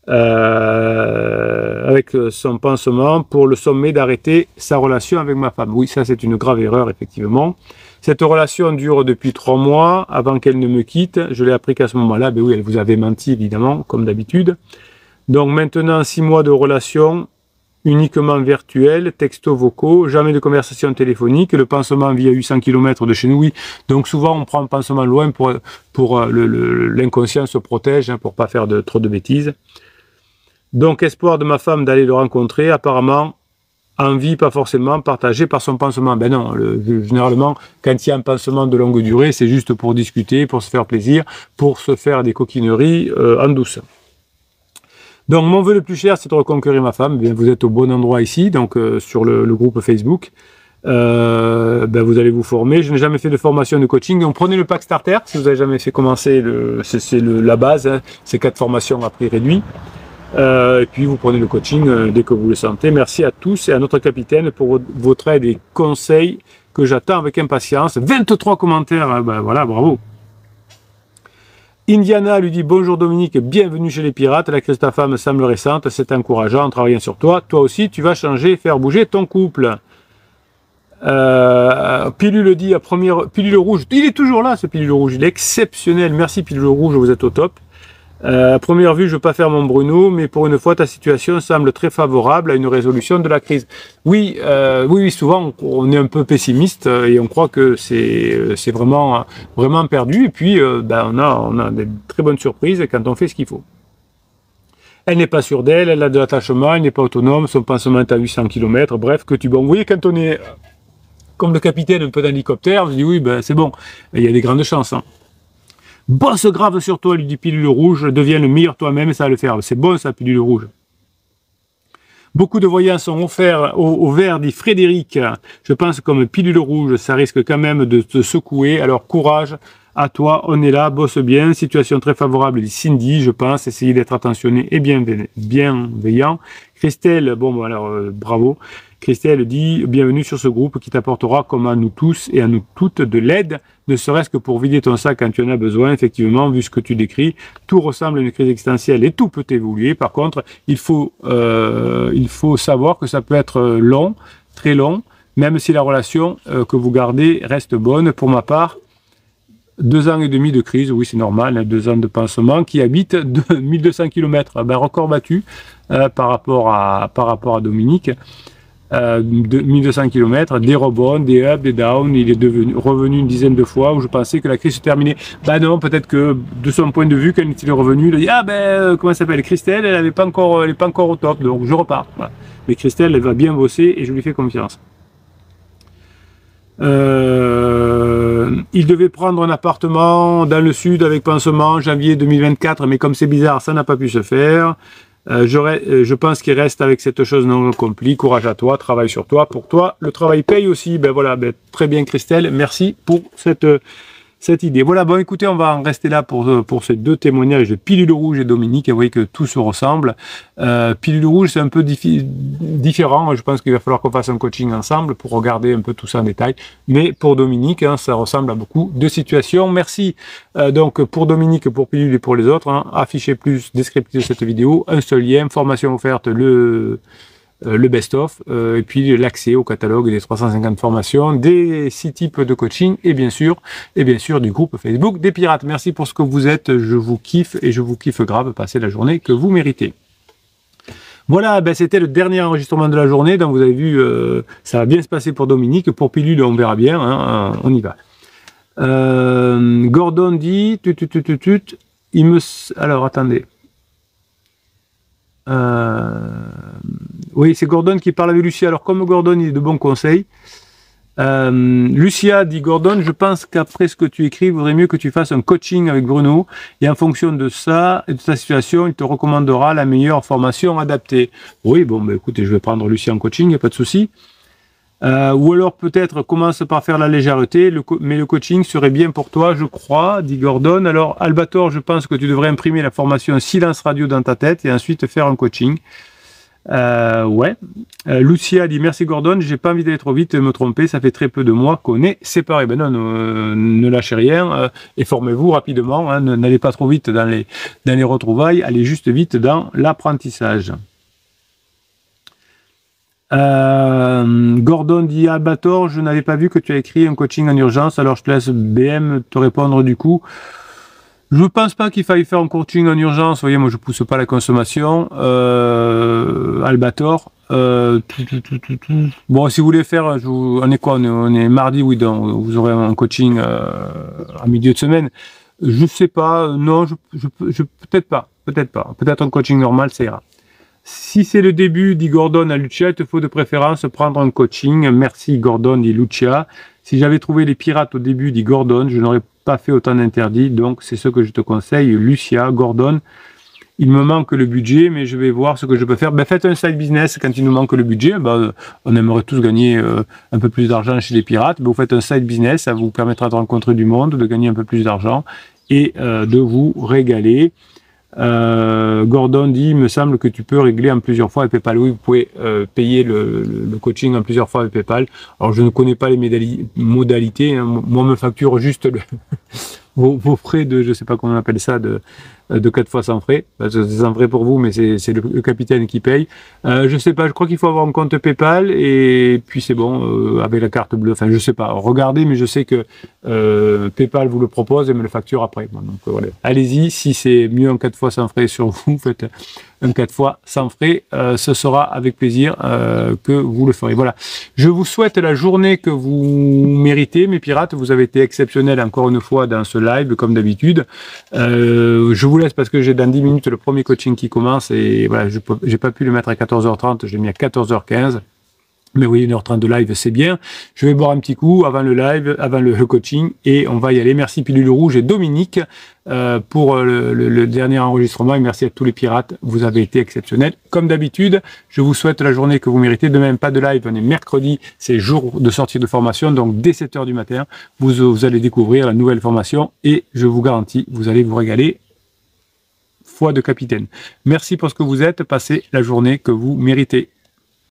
Avec son pansement pour le sommer d'arrêter sa relation avec ma femme. Oui, ça c'est une grave erreur, effectivement. Cette relation dure depuis 3 mois avant qu'elle ne me quitte. Je l'ai appris qu'à ce moment-là, ben oui, elle vous avait menti, évidemment, comme d'habitude. Donc maintenant, 6 mois de relation uniquement virtuel, textos vocaux, jamais de conversation téléphonique, le pansement vit à 800 km de chez nous, oui. Donc souvent on prend un pansement loin pour l'inconscient se protège, hein, pour pas faire trop de bêtises. Donc espoir de ma femme d'aller le rencontrer, apparemment envie pas forcément partagée par son pansement. Ben non, généralement quand il y a un pansement de longue durée, c'est juste pour discuter, pour se faire plaisir, pour se faire des coquineries en douce. Donc mon vœu le plus cher, c'est de reconquérir ma femme. Bien, vous êtes au bon endroit ici, donc sur le groupe Facebook. Ben, vous allez vous former. Je n'ai jamais fait de formation de coaching. Donc prenez le pack starter si vous n'avez jamais fait commencer. C'est la base. Hein, c'est 4 formations à prix réduit. Et puis vous prenez le coaching dès que vous le sentez. Merci à tous et à notre capitaine pour votre aide et conseils que j'attends avec impatience. 23 commentaires. Hein, ben, voilà, bravo. Indiana lui dit « Bonjour Dominique, bienvenue chez les pirates. La crise de ta femme semble récente, c'est encourageant en travaillant sur toi. Toi aussi, tu vas changer et faire bouger ton couple. » Pilule dit « Pilule rouge. » Il est toujours là, ce pilule rouge. Il est exceptionnel. Merci Pilule rouge, vous êtes au top. À première vue, je ne veux pas faire mon Bruno, mais pour une fois, ta situation semble très favorable à une résolution de la crise. Oui, souvent, on est un peu pessimiste et on croit que c'est vraiment perdu. Et puis, on a des très bonnes surprises quand on fait ce qu'il faut. Elle n'est pas sûre d'elle, elle a de l'attachement, elle n'est pas autonome, son pansement est à 800 km. Bref, vous voyez, quand on est comme le capitaine un peu d'hélicoptère, je dis oui, c'est bon, il y a des grandes chances. Hein. Bosse grave sur toi, lui dit Pilule rouge, deviens le meilleur toi-même, ça va le faire. C'est bon ça, Pilule rouge. Beaucoup de voyants sont offerts au vert, dit Frédéric. Je pense comme Pilule rouge, ça risque quand même de te secouer. Alors courage, À toi, on est là, bosse bien. Situation très favorable, dit Cindy, je pense. Essayez d'être attentionné et bienveillant. Christelle, bon, alors, bravo. Christelle dit, bienvenue sur ce groupe qui t'apportera, comme à nous tous et à nous toutes, de l'aide, ne serait-ce que pour vider ton sac quand tu en as besoin. Effectivement, vu ce que tu décris, tout ressemble à une crise existentielle et tout peut évoluer. Par contre, il faut savoir que ça peut être long, très long, même si la relation que vous gardez reste bonne. Pour ma part, 2 ans et demi de crise, oui c'est normal, 2 ans de pansement, qui habite 1200 km, record battu par rapport à Dominique. 1200 km, des rebonds, des ups, des downs, il est revenu une dizaine de fois où je pensais que la crise se terminait. Non, peut-être que de son point de vue, quand il est revenu, il a dit comment elle s'appelle, Christelle, elle n'est pas encore au top, donc je repars. Voilà. Mais Christelle, elle va bien bosser et je lui fais confiance. Il devait prendre un appartement dans le sud avec pansement janvier 2024, mais comme c'est bizarre, ça n'a pas pu se faire. Je pense qu'il reste avec cette chose non accomplie. Courage à toi, travaille sur toi. Pour toi, le travail paye aussi. Très bien Christelle, merci pour cette idée. Voilà, bon écoutez, on va en rester là pour ces 2 témoignages de Pilule Rouge et Dominique. Et vous voyez que tout se ressemble. Pilule Rouge, c'est un peu différent. Je pense qu'il va falloir qu'on fasse un coaching ensemble pour regarder un peu tout ça en détail. Mais pour Dominique, ça ressemble à beaucoup de situations. Merci donc pour Dominique, pour Pilule et pour les autres. Affichez plus descriptif de cette vidéo. Un seul lien, formation offerte, le best-of, et puis l'accès au catalogue des 350 formations, des 6 types de coaching, et bien sûr du groupe Facebook des Pirates. Merci pour ce que vous êtes, je vous kiffe, et je vous kiffe grave. Passez la journée que vous méritez. Voilà, c'était le dernier enregistrement de la journée, donc vous avez vu, ça va bien se passer pour Dominique, pour Pilule, on verra bien, on y va. Gordon dit, alors attendez. Oui, c'est Gordon qui parle avec Lucia. Alors, comme Gordon, il est de bons conseils. Lucia dit, Gordon, je pense qu'après ce que tu écris, il vaudrait mieux que tu fasses un coaching avec Bruno. Et en fonction de ça et de ta situation, il te recommandera la meilleure formation adaptée. Oui, écoutez, je vais prendre Lucia en coaching, il n'y a pas de souci. Ou alors peut-être commence par faire la légèreté, mais le coaching serait bien pour toi, je crois, dit Gordon. Alors Albator, je pense que tu devrais imprimer la formation silence radio dans ta tête et ensuite faire un coaching. Lucia dit merci Gordon, j'ai pas envie d'aller trop vite et me tromper, ça fait très peu de mois qu'on est séparés. Non, ne lâchez rien et formez-vous rapidement, n'allez pas trop vite dans les retrouvailles, allez juste vite dans l'apprentissage. Gordon dit Albator, je n'avais pas vu que tu as écrit un coaching en urgence, alors je te laisse BM te répondre du coup. Je ne pense pas qu'il faille faire un coaching en urgence, vous voyez, moi je pousse pas la consommation. Albator, bon, si vous voulez faire, on est quoi, on est mardi, oui, donc vous aurez un coaching en milieu de semaine. Je sais pas, non, peut-être pas, peut-être un coaching normal, ça ira. Si c'est le début, dit Gordon à Lucia, il te faut de préférence prendre un coaching. Merci Gordon, dit Lucia. Si j'avais trouvé les pirates au début, dit Gordon, je n'aurais pas fait autant d'interdits. Donc c'est ce que je te conseille, Lucia. Gordon, il me manque le budget, mais je vais voir ce que je peux faire. Faites un side business quand il nous manque le budget. On aimerait tous gagner un peu plus d'argent chez les pirates. Vous faites un side business, ça vous permettra de rencontrer du monde, de gagner un peu plus d'argent et de vous régaler. Gordon dit, il me semble que tu peux régler en plusieurs fois avec PayPal. Oui, vous pouvez payer le coaching en plusieurs fois avec PayPal. Alors, je ne connais pas les modalités. Moi, on me facture juste vos frais de, je sais pas comment on appelle ça, de 4 fois sans frais. C'est sans frais pour vous, mais c'est le capitaine qui paye. Je sais pas, je crois qu'il faut avoir un compte PayPal et puis c'est bon, avec la carte bleue. Enfin, je sais pas. Regardez, mais je sais que PayPal vous le propose et me le facture après. Bon, donc voilà. Allez-y, si c'est mieux en 4 fois sans frais sur vous, faites un 4 fois sans frais. Ce sera avec plaisir que vous le ferez. Voilà. Je vous souhaite la journée que vous méritez, mes pirates. Vous avez été exceptionnels encore une fois dans ce live, comme d'habitude. Je vous laisse parce que j'ai dans 10 minutes le premier coaching qui commence et voilà, j'ai pas pu le mettre à 14h30, je l'ai mis à 14h15. Mais oui, 1h30 de live, c'est bien. Je vais boire un petit coup avant le live, avant le coaching, et on va y aller. Merci Pilule Rouge et Dominique pour le dernier enregistrement, et merci à tous les pirates. Vous avez été exceptionnels. Comme d'habitude, je vous souhaite la journée que vous méritez. Demain, pas de live, on est mercredi, c'est jour de sortie de formation, donc dès 7h du matin, vous allez découvrir la nouvelle formation, et je vous garantis, vous allez vous régaler. Foi de capitaine. Merci pour ce que vous êtes. Passez la journée que vous méritez.